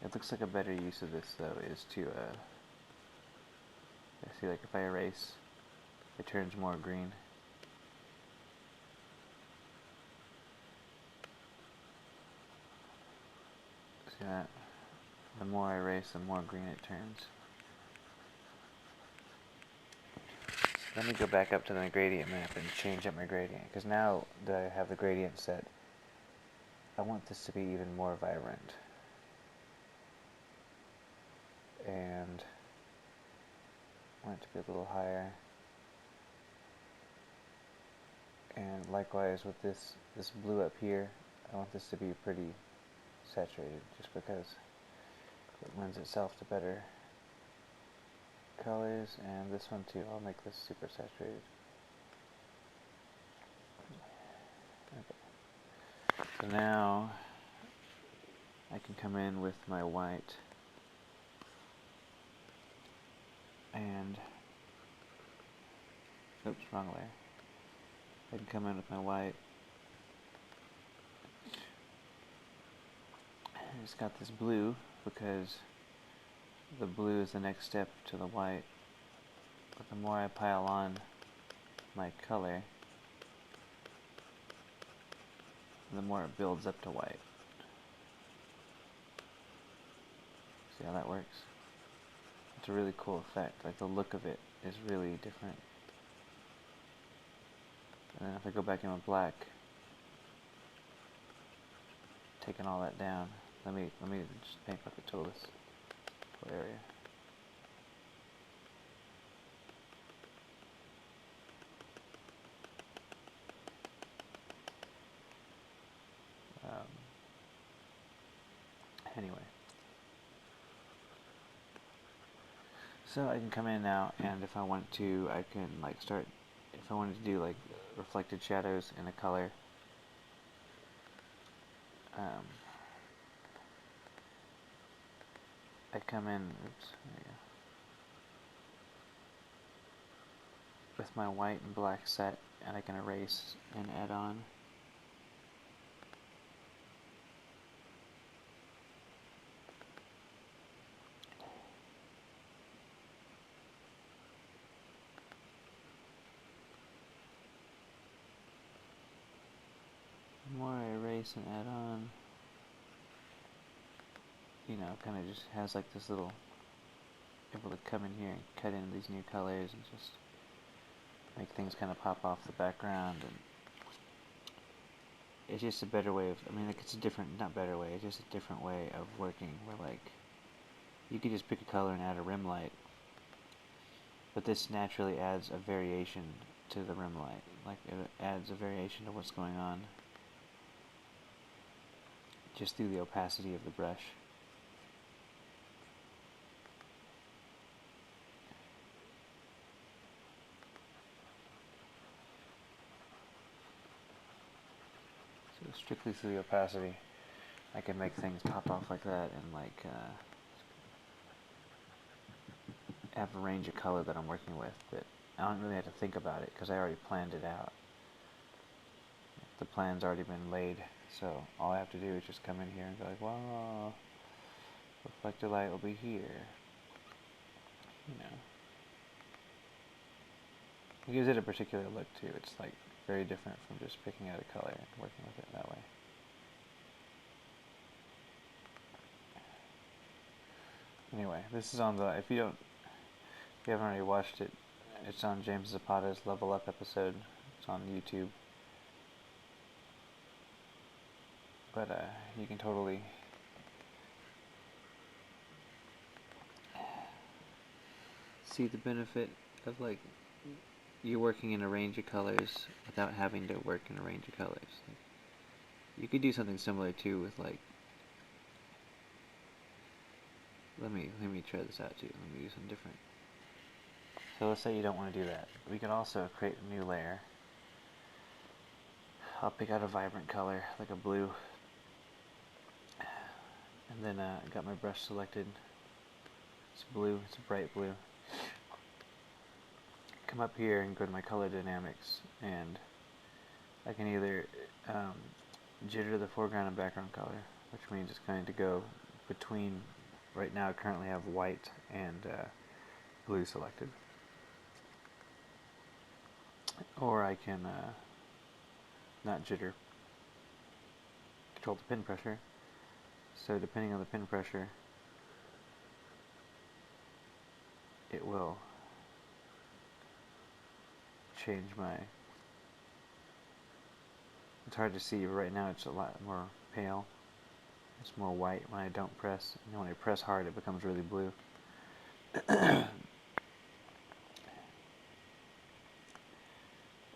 It looks like a better use of this, though, is to see, like, if I erase, it turns more green. See that? The more I erase, the more green it turns. Let me go back up to the gradient map and change up my gradient, because now that I have the gradient set, I want this to be even more vibrant. And I want it to be a little higher. And likewise with this blue up here, I want this to be pretty saturated, just because it lends itself to better colors. And this one too, I'll make this super saturated. Okay. So now I can come in with my white and, oops, wrong layer. I can come in with my white. I just got this blue because the blue is the next step to the white. But the more I pile on my color, the more it builds up to white. See how that works? It's a really cool effect. Like, the look of it is really different. And then if I go back in with black, taking all that down, let me just paint up the total area. Anyway, so I can come in now, and if I want to, I can like start. If I wanted to do like reflected shadows in a color, I come in. Oops, there we go. With my white and black set, and I can erase and add on. The more I erase and add on, you know, kind of just has like this little, able to come in here and cut in these new colors and just make things kind of pop off the background. And it's just a better way of, I mean, like, it's a different, not better way, it's just a different way of working, where like, you could just pick a color and add a rim light, but this naturally adds a variation to the rim light. Like, it adds a variation to what's going on just through the opacity of the brush. So strictly through the opacity, I can make things pop off like that, and like have a range of color that I'm working with, but I don't really have to think about it because I already planned it out. The plan's already been laid, so all I have to do is just come in here and go like, well, reflected light will be here. You know. It gives it a particular look too. It's like very different from just picking out a color and working with it that way. Anyway, this is on the, if you haven't already watched it, it's on James Zapata's Level Up episode. It's on YouTube. But you can totally see the benefit of like you're working in a range of colors without having to work in a range of colors. Like, you could do something similar too with like, let me try this out too. Let me do something different. So let's say you don't want to do that. We can also create a new layer. I'll pick out a vibrant color like a blue. And then I got my brush selected. It's blue, it's a bright blue. Come up here and go to my color dynamics, and I can either jitter the foreground and background color, which means it's going to go between, right now I currently have white and blue selected. Or I can not jitter, control the pin pressure, So depending on the pin pressure, it will change my... It's hard to see, but right now it's a lot more pale. It's more white when I don't press. And when I press hard, it becomes really blue.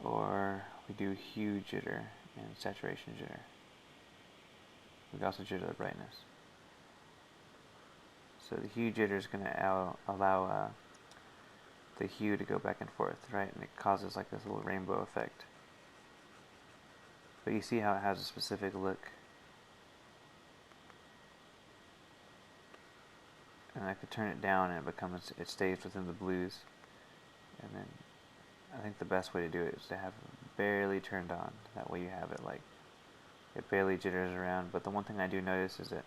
Or we do hue jitter and saturation jitter. We can also jitter the brightness. So the hue jitter is going to allow the hue to go back and forth, right? And it causes like this little rainbow effect. But you see how it has a specific look. And I could turn it down and it stays within the blues. And then I think the best way to do it is to have it barely turned on. That way you have it like, it barely jitters around. But the one thing I do notice is that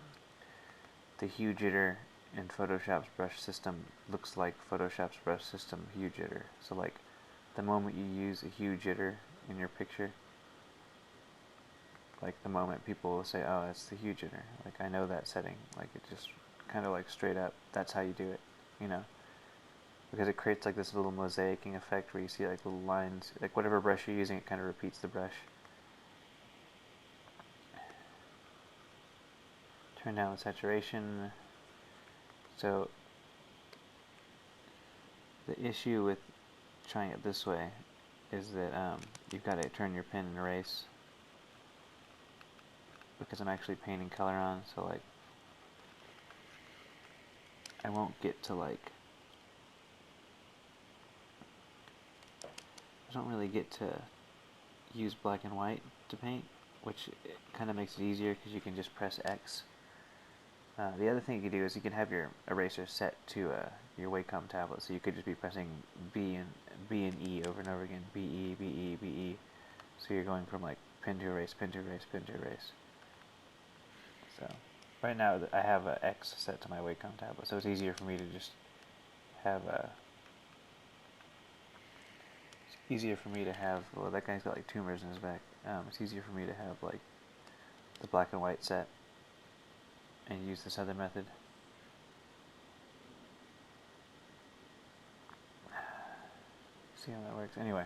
the hue jitter in Photoshop's brush system looks like Photoshop's brush system hue jitter. So like the moment you use a hue jitter in your picture, like the moment people will say, oh, it's the hue jitter. Like I know that setting. Like it just kind of like straight up, that's how you do it, you know? Because it creates like this little mosaicing effect where you see like little lines, like whatever brush you're using, it kind of repeats the brush. Turn down the saturation. So the issue with trying it this way is that you've got to turn your pen and erase, because I'm actually painting color on, so like I won't get to like, I don't really get to use black and white to paint, which kind of makes it easier because you can just press X. The other thing you can do is you can have your eraser set to your Wacom tablet, so you could just be pressing B and E over and over again, B, E, B, E, B, E. So you're going from like pin to erase, pin to erase, pin to erase. So right now I have a X set to my Wacom tablet, so it's easier for me to just have well, that guy's got like tumors in his back. It's easier for me to have like the black and white set and use this other method. See how that works? Anyway,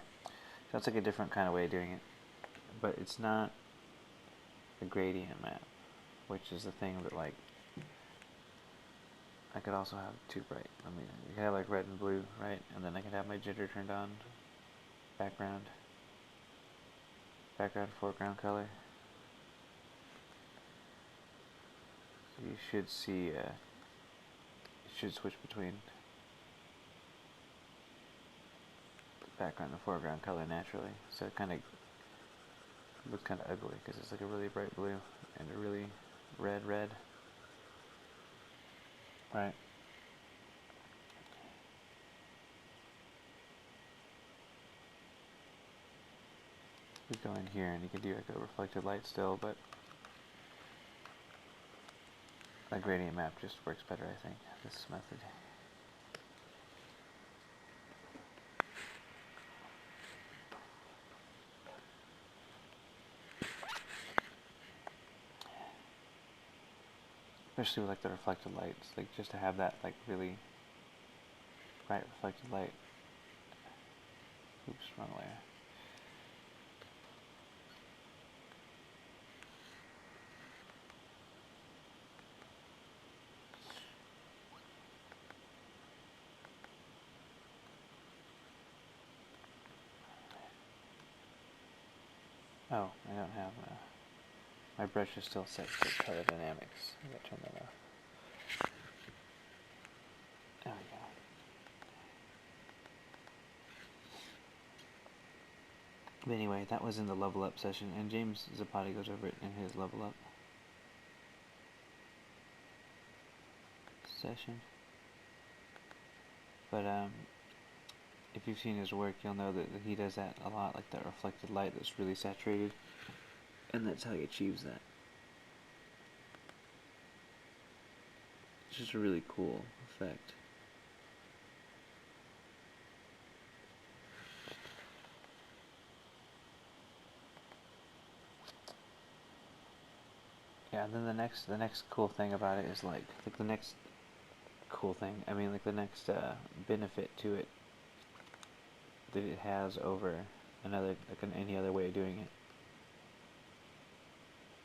that's like a different kind of way of doing it, but it's not a gradient map, which is the thing that like I could also have too bright. I mean, you could have like red and blue, right? And then I could have my jitter turned on, background, foreground color. So you should see, it should switch between the background and foreground color naturally. So it kind of looks kind of ugly because it's like a really bright blue and a really red. Right. You go in here and you can do like a reflected light still, but the gradient map just works better, I think, this method. Especially with like the reflected lights, like just to have that like really bright reflected light. Oops, wrong layer. Oh, I don't have my brush is still set to color dynamics. I gotta turn that off. There we go. But anyway, that was in the level up session, and James Zapati goes over it in his level up session. But if you've seen his work, you'll know that he does that a lot, like that reflected light that's really saturated, and that's how he achieves that. It's just a really cool effect. Yeah, and then the next cool thing about it is like the next cool thing. I mean, like the next benefit to it that it has over another any other way of doing it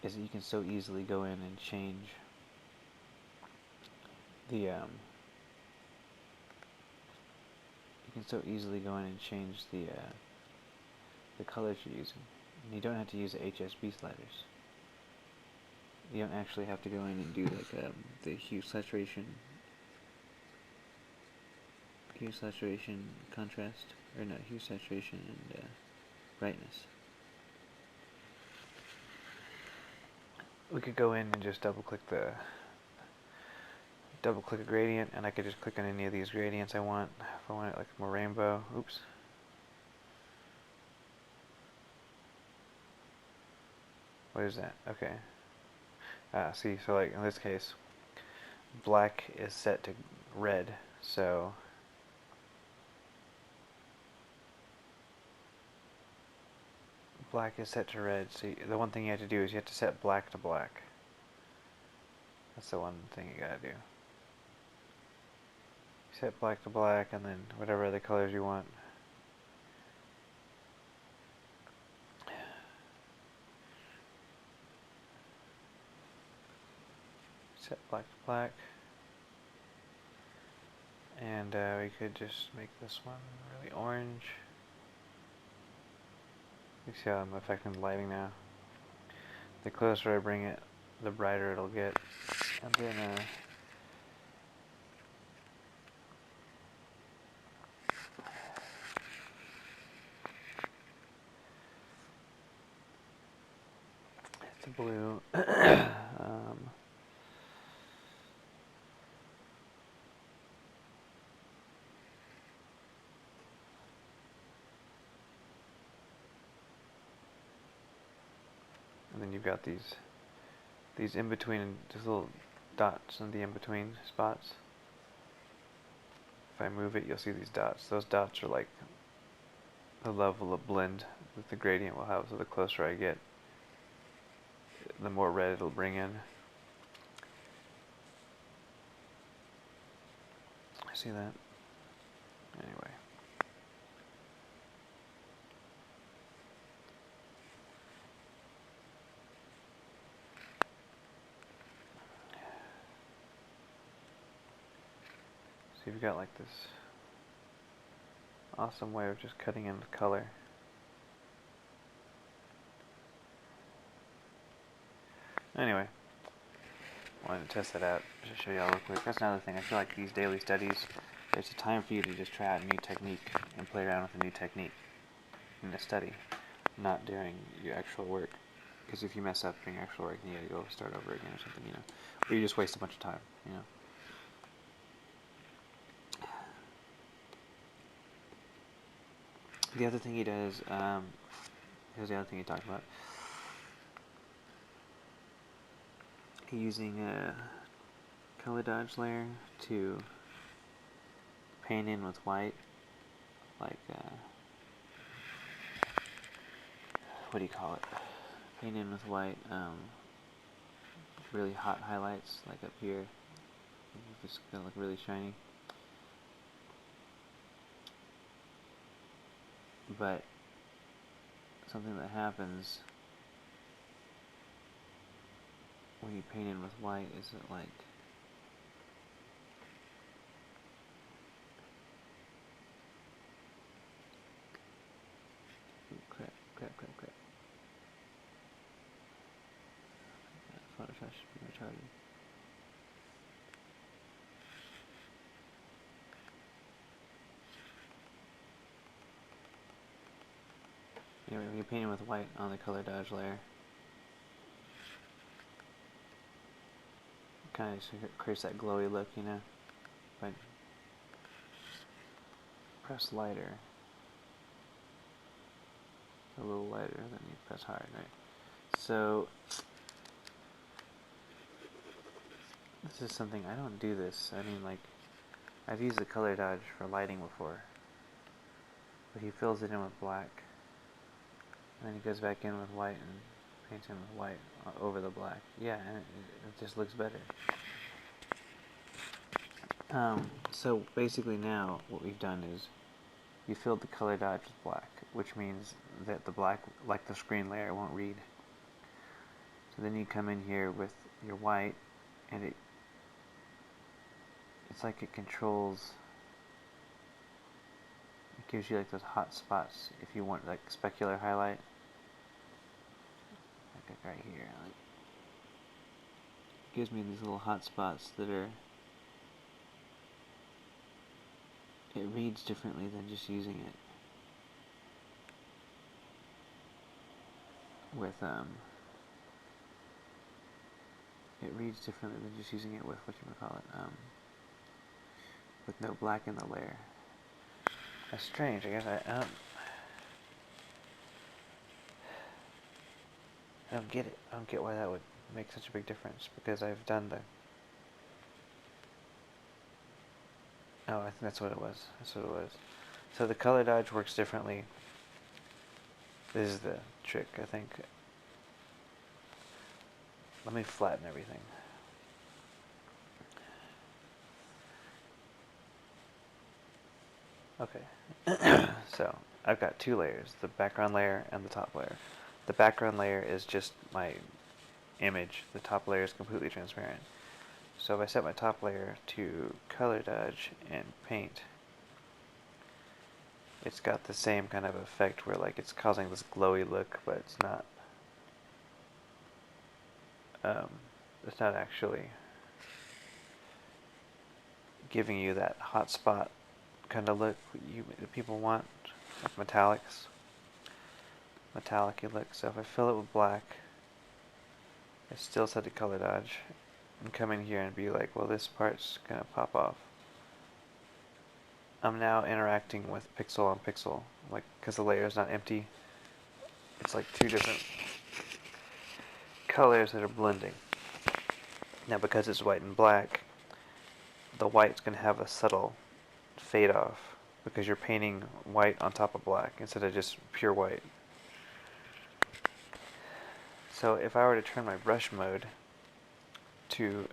is that you can so easily go in and change the the colors you're using. And you don't have to use the HSB sliders. You don't actually have to go in and do like the hue saturation contrast, or not hue saturation and brightness. We could go in and just double click a gradient, and I could just click on any of these gradients I want. If I want it like more rainbow, oops. What is that? Okay. See, so like in this case, black is set to red, so black is set to red. So the one thing you have to do is you have to set black to black. That's the one thing you gotta do. Set black to black, and then whatever other colors you want. Set black to black. And we could just make this one really orange. You see how I'm affecting the lighting now? The closer I bring it, the brighter it'll get. And then it's a blue. And then you've got these in between, these little dots in the in between spots. If I move it, you'll see these dots. Those dots are like the level of blend that the gradient will have. So the closer I get, the more red it'll bring in. See that? Anyway. So you've got like this awesome way of just cutting in the color. Anyway, wanted to test that out. Just show you all real quick. That's another thing. I feel like these daily studies, there's a time for you to just try out a new technique and play around with a new technique in the study, not during your actual work. Because if you mess up during your actual work, then you gotta go start over again or something, you know. Or you just waste a bunch of time, you know. The other thing he does, here's the other thing he talked about. Using a color dodge layer to paint in with white, like, what do you call it? Paint in with white, really hot highlights, like up here. It's gonna look really shiny. But something that happens when you paint in with white is that, like, crap. Photoshop should be retarded. Anyway, when you paint in with white on the color dodge layer, it kind of just creates that glowy look, you know. But press lighter, a little lighter than you press hard, right? So this is something, I don't do this. I mean, like, I've used the color dodge for lighting before, but he fills it in with black, and then he goes back in with white and paint him white over the black. Yeah, and it just looks better. So basically now what we've done is you filled the color dodge with black, which means that the black, like the screen layer, won't read. So then you come in here with your white, and it's like it controls, it gives you like those hot spots if you want like specular highlight. Like right here, like, it gives me these little hot spots that are, it reads differently than just using it with it reads differently than just using it with with no black in the layer. That's strange. I guess I don't get it. I don't get why that would make such a big difference, because I've done the. Oh, I think that's what it was. That's what it was. So the color dodge works differently. This is the trick, I think. Let me flatten everything. Okay. So I've got two layers, the background layer and the top layer. The background layer is just my image. The top layer is completely transparent. So if I set my top layer to color dodge and paint, it's got the same kind of effect where like it's causing this glowy look, but it's not. It's not actually giving you that hot spot kind of look that people want, like metallic look. So if I fill it with black, I still set the color dodge, and come in here and be like, well, this part's gonna pop off. I'm now interacting with pixel on pixel, like, because the layer is not empty. It's like two different colors that are blending. Now because it's white and black, the white's going to have a subtle fade off, because you're painting white on top of black instead of just pure white. So if I were to turn my brush mode to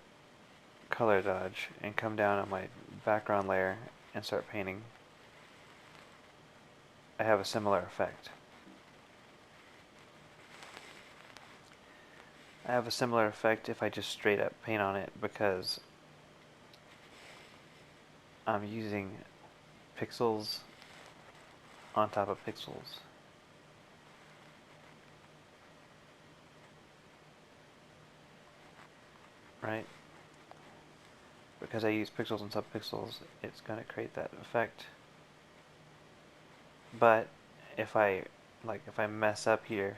color dodge and come down on my background layer and start painting, I have a similar effect. I have a similar effect if I just straight up paint on it, because I'm using pixels on top of pixels. Right? Because I use pixels on top of pixels, it's going to create that effect. But if I mess up here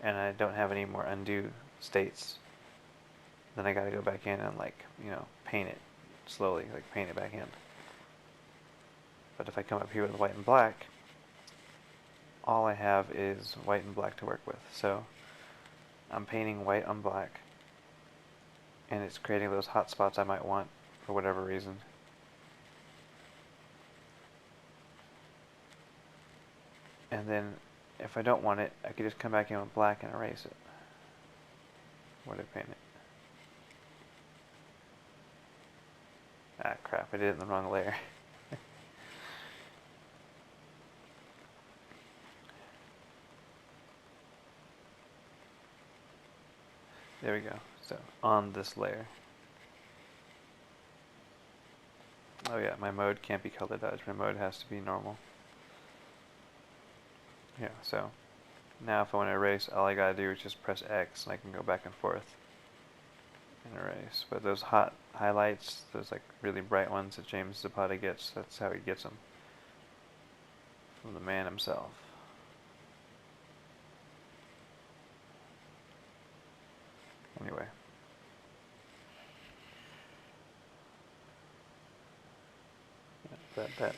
and I don't have any more undo states, then I got to go back in and paint it slowly, paint it back in. But if I come up here with white and black, all I have is white and black to work with. So I'm painting white on black, and it's creating those hot spots I might want for whatever reason. And then if I don't want it, I could just come back in with black and erase it. Where did I paint it? Ah, crap, I did it in the wrong layer. There we go. So, on this layer. Oh yeah, my mode can't be color dodge. My mode has to be normal. Yeah, so now if I want to erase, all I gotta do is just press X, and I can go back and forth and erase. But those hot highlights, those really bright ones that James Zapata gets, that's how he gets them. From the man himself. Anyway.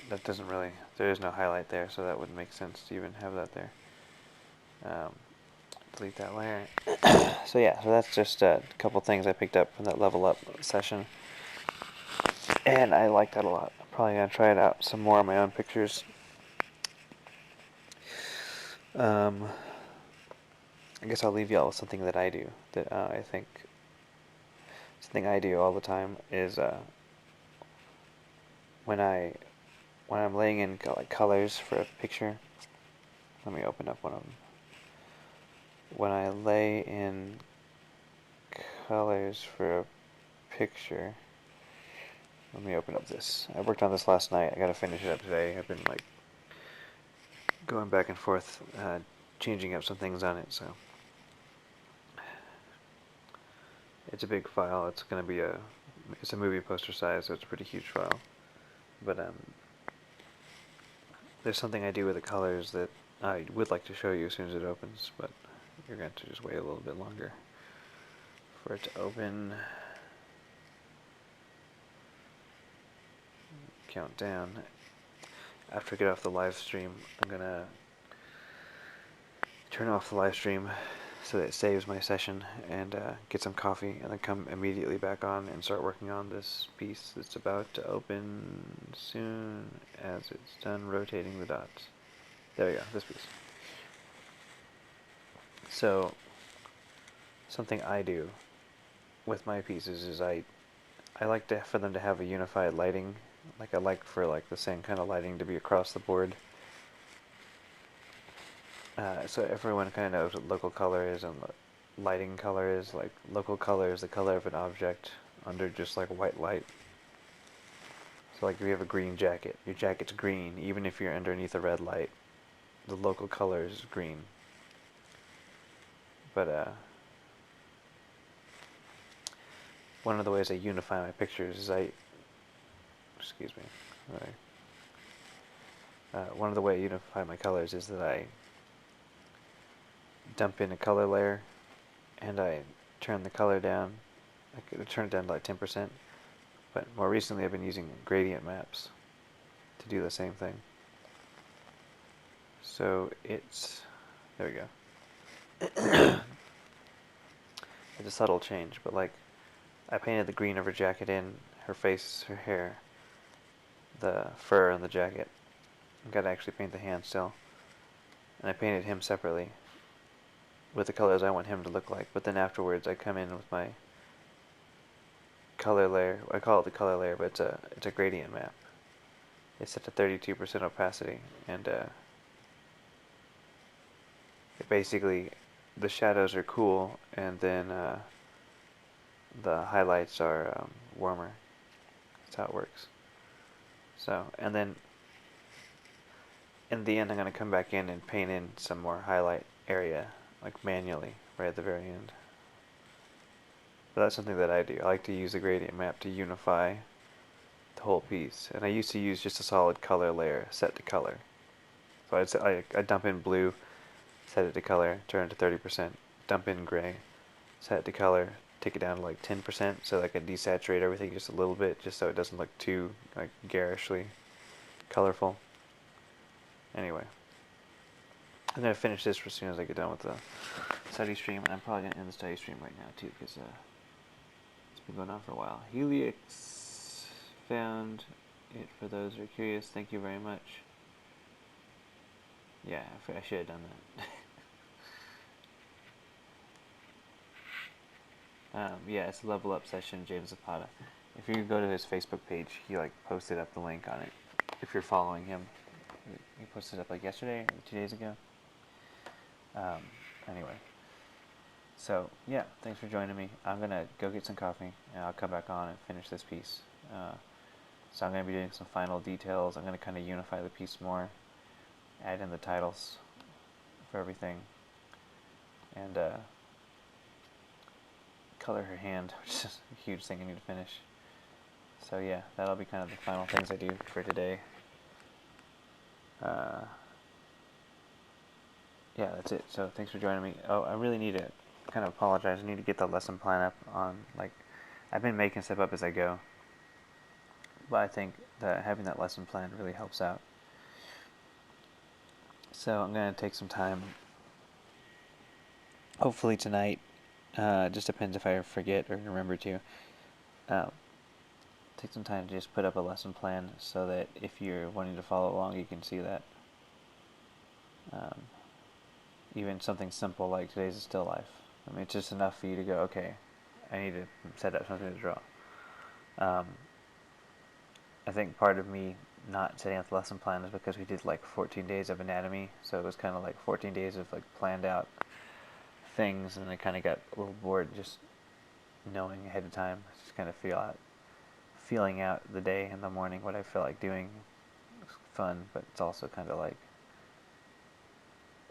That doesn't really, there is no highlight there, so that wouldn't make sense to even have that there. Delete that layer. So yeah, so that's just a couple things I picked up from that level up session, and I like that a lot. I'm probably gonna try it out some more on my own pictures. I guess I'll leave y'all with something that I do, that I think, something I do all the time is when I'm laying in like colors for a picture. Let me open up one of them. When I lay in colors for a picture, let me open up this. I worked on this last night. I gotta finish it up today. I've been like going back and forth, changing up some things on it, so it's a big file. It's a movie poster size, so it's a pretty huge file. But there's something I do with the colors that I would like to show you as soon as it opens, but you're going to just wait a little bit longer for it to open. Count down. After I get off the live stream, I'm gonna turn off the live stream so that it saves my session, and get some coffee, and then come immediately back on and start working on this piece that's about to open soon as it's done rotating the dots. There we go, this piece. So, something I do with my pieces is I like for them to have a unified lighting. Like I like for like the same kind of lighting to be across the board. So everyone kind of knows what local color is and what lighting color is. Like local color is the color of an object under just like white light. So like if you have a green jacket, your jacket's green even if you're underneath a red light. The local color is green. But one of the ways I unify my pictures is excuse me. One of the ways I unify my colors is that I dump in a color layer and I turn the color down. I could turn it down to like 10%, but more recently I've been using gradient maps to do the same thing. So there we go. It's a subtle change, but like I painted the green of her jacket in, her face, her hair, the fur on the jacket. I've got to actually paint the hand still. And I painted him separately with the colors I want him to look like, but then afterwards I come in with my color layer. I call it the color layer, but it's a gradient map. It's set to 32% opacity, and basically the shadows are cool, and then the highlights are warmer. That's how it works. So, and then in the end I'm going to come back in and paint in some more highlight area, like manually, right at the very end. But that's something that I do. I like to use the gradient map to unify the whole piece. And I used to use just a solid color layer set to color. So I dump in blue, set it to color, turn it to 30%, dump in gray, set it to color, take it down to like 10% so that I can desaturate everything just a little bit, just so it doesn't look too like garishly colorful. Anyway, I'm going to finish this as soon as I get done with the study stream, and I'm probably going to end the study stream right now too, because it's been going on for a while. Helix found it for those who are curious. Thank you very much. Yeah, I should have done that. Yeah, it's a level up session, James Zapata. If you go to his Facebook page, he like posted up the link on it. If you're following him, he posted up like yesterday or 2 days ago. Anyway, so yeah, thanks for joining me. I'm gonna go get some coffee, and I'll come back on and finish this piece. So I'm gonna be doing some final details. I'm gonna kind of unify the piece more, add in the titles for everything, and color her hand, which is a huge thing I need to finish. So yeah, that'll be kind of the final things I do for today. Yeah, that's it. So thanks for joining me. Oh, I really need to kind of apologize. I need to get the lesson plan up on, like, I've been making stuff up as I go, but I think that having that lesson plan really helps out. So I'm going to take some time, hopefully tonight, just depends if I forget or remember to, take some time to just put up a lesson plan so that if you're wanting to follow along, you can see that. even something simple like today's a still life. I mean, it's just enough for you to go, okay, I need to set up something to draw. I think part of me not setting up the lesson plan is because we did like 14 days of anatomy, so it was kind of like 14 days of like planned out things, and I kind of got a little bored just knowing ahead of time, just kind of feeling out the day in the morning, what I feel like doing. It's fun, but it's also kind of like,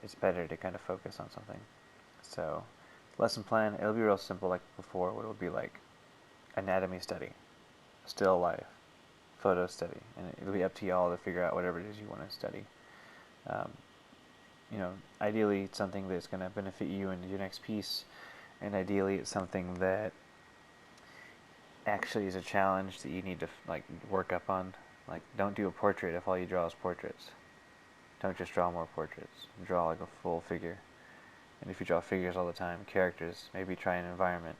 it's better to kind of focus on something. So, lesson plan, it'll be real simple like before, where it'll be like anatomy study, still life, photo study, and it'll be up to y'all to figure out whatever it is you want to study. Um, ideally it's something that's going to benefit you in your next piece, and ideally it's something that actually is a challenge that you need to like work up on. Like, don't do a portrait if all you draw is portraits. Don't just draw more portraits. Draw like a full figure. And if you draw figures all the time, characters, maybe try an environment.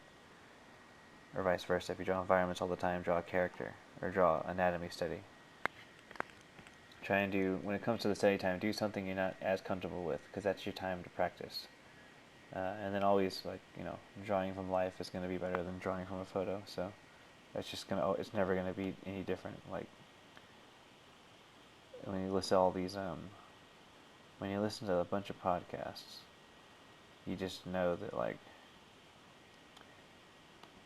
Or vice versa. If you draw environments all the time, draw a character. Or draw anatomy study. Try and do, when it comes to the study time, do something you're not as comfortable with, because that's your time to practice. And then always, like, drawing from life is going to be better than drawing from a photo. So that's just it's never going to be any different. Like, when you listen to all these, when you listen to a bunch of podcasts, you just know that, like,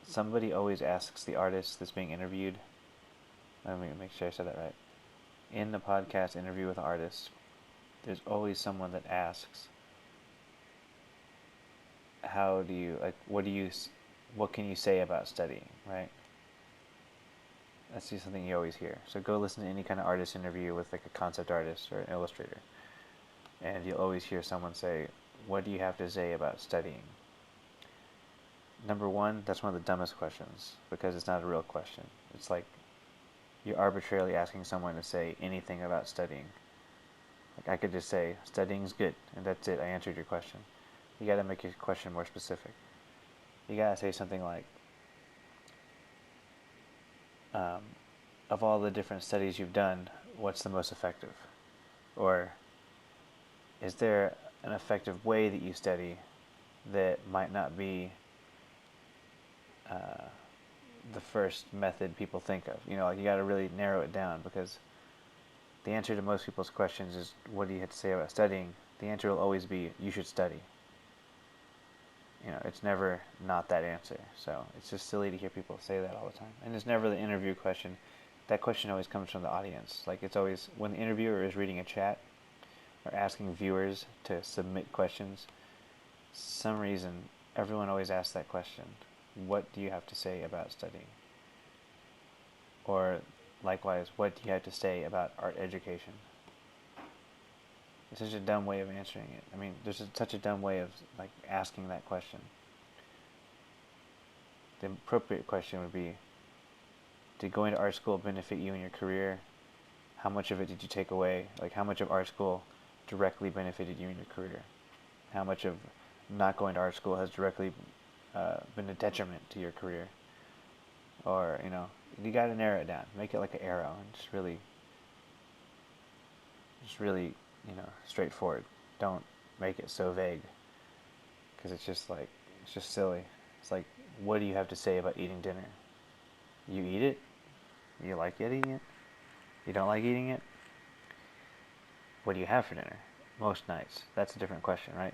somebody always asks the artist that's being interviewed. Let me make sure I said that right. In the podcast interview with the artist, there's always someone that asks, how do you, like, what can you say about studying, right? That's just something you always hear. So go listen to any kind of artist interview with like a concept artist or an illustrator, and you'll always hear someone say, what do you have to say about studying? Number one, that's one of the dumbest questions, because it's not a real question. It's like you're arbitrarily asking someone to say anything about studying. Like, I could just say, studying's good, and that's it, I answered your question. You gotta make your question more specific. You gotta say something like, of all the different studies you've done, what's the most effective? Or, is there an effective way that you study that might not be the first method people think of? Like, you got to really narrow it down, because the answer to most people's questions is, what do you have to say about studying? The answer will always be, you should study. It's never not that answer. So it's just silly to hear people say that all the time. And it's never the interview question. That question always comes from the audience. Like, it's always when the interviewer is reading a chat or asking viewers to submit questions, some reason everyone always asks that question. What do you have to say about studying? Or likewise, what do you have to say about art education? It's such a dumb way of answering it. I mean, there's such a dumb way of like asking that question. The appropriate question would be, did going to art school benefit you in your career? How much of it did you take away? Like, how much of art school directly benefited you in your career? How much of not going to art school has directly been a detriment to your career? Or, you got to narrow it down. Make it like an arrow, and just really, straightforward. Don't make it so vague, because it's just silly. It's like, what do you have to say about eating dinner? You eat it? You like eating it? You don't like eating it? What do you have for dinner? Most nights. That's a different question, right?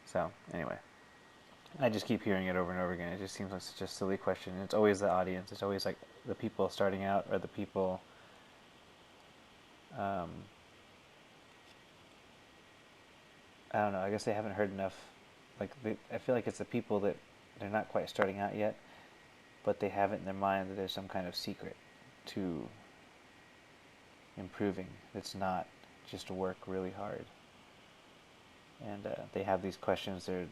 So, anyway. I just keep hearing it over and over again. It just seems like such a silly question. It's always the audience. It's always like the people starting out, or the people I don't know, I guess they haven't heard enough. Like, I feel like it's the people that they're not quite starting out yet, but they have it in their mind that there's some kind of secret to improving that's not just to work really hard. And they have these questions that are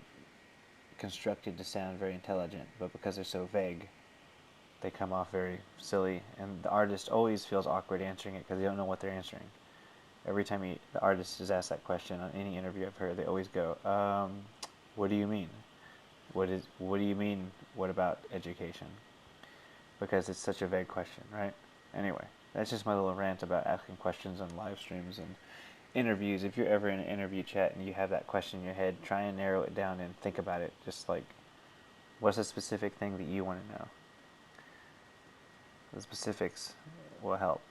constructed to sound very intelligent, but because they're so vague, they come off very silly, and the artist always feels awkward answering it because they don't know what they're answering. Every time the artist is asked that question on any interview I've heard, they always go, what do you mean? What do you mean, what about education? Because it's such a vague question, right? Anyway, that's just my little rant about asking questions on live streams and interviews, if you're ever in an interview chat and you have that question in your head, try and narrow it down and think about it. Just like, what's a specific thing that you want to know? The specifics will help.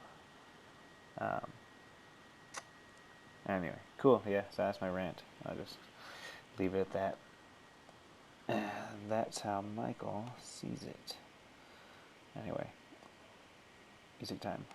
Anyway, cool. Yeah, so that's my rant. I'll just leave it at that. And that's how Michael sees it. Anyway, music time.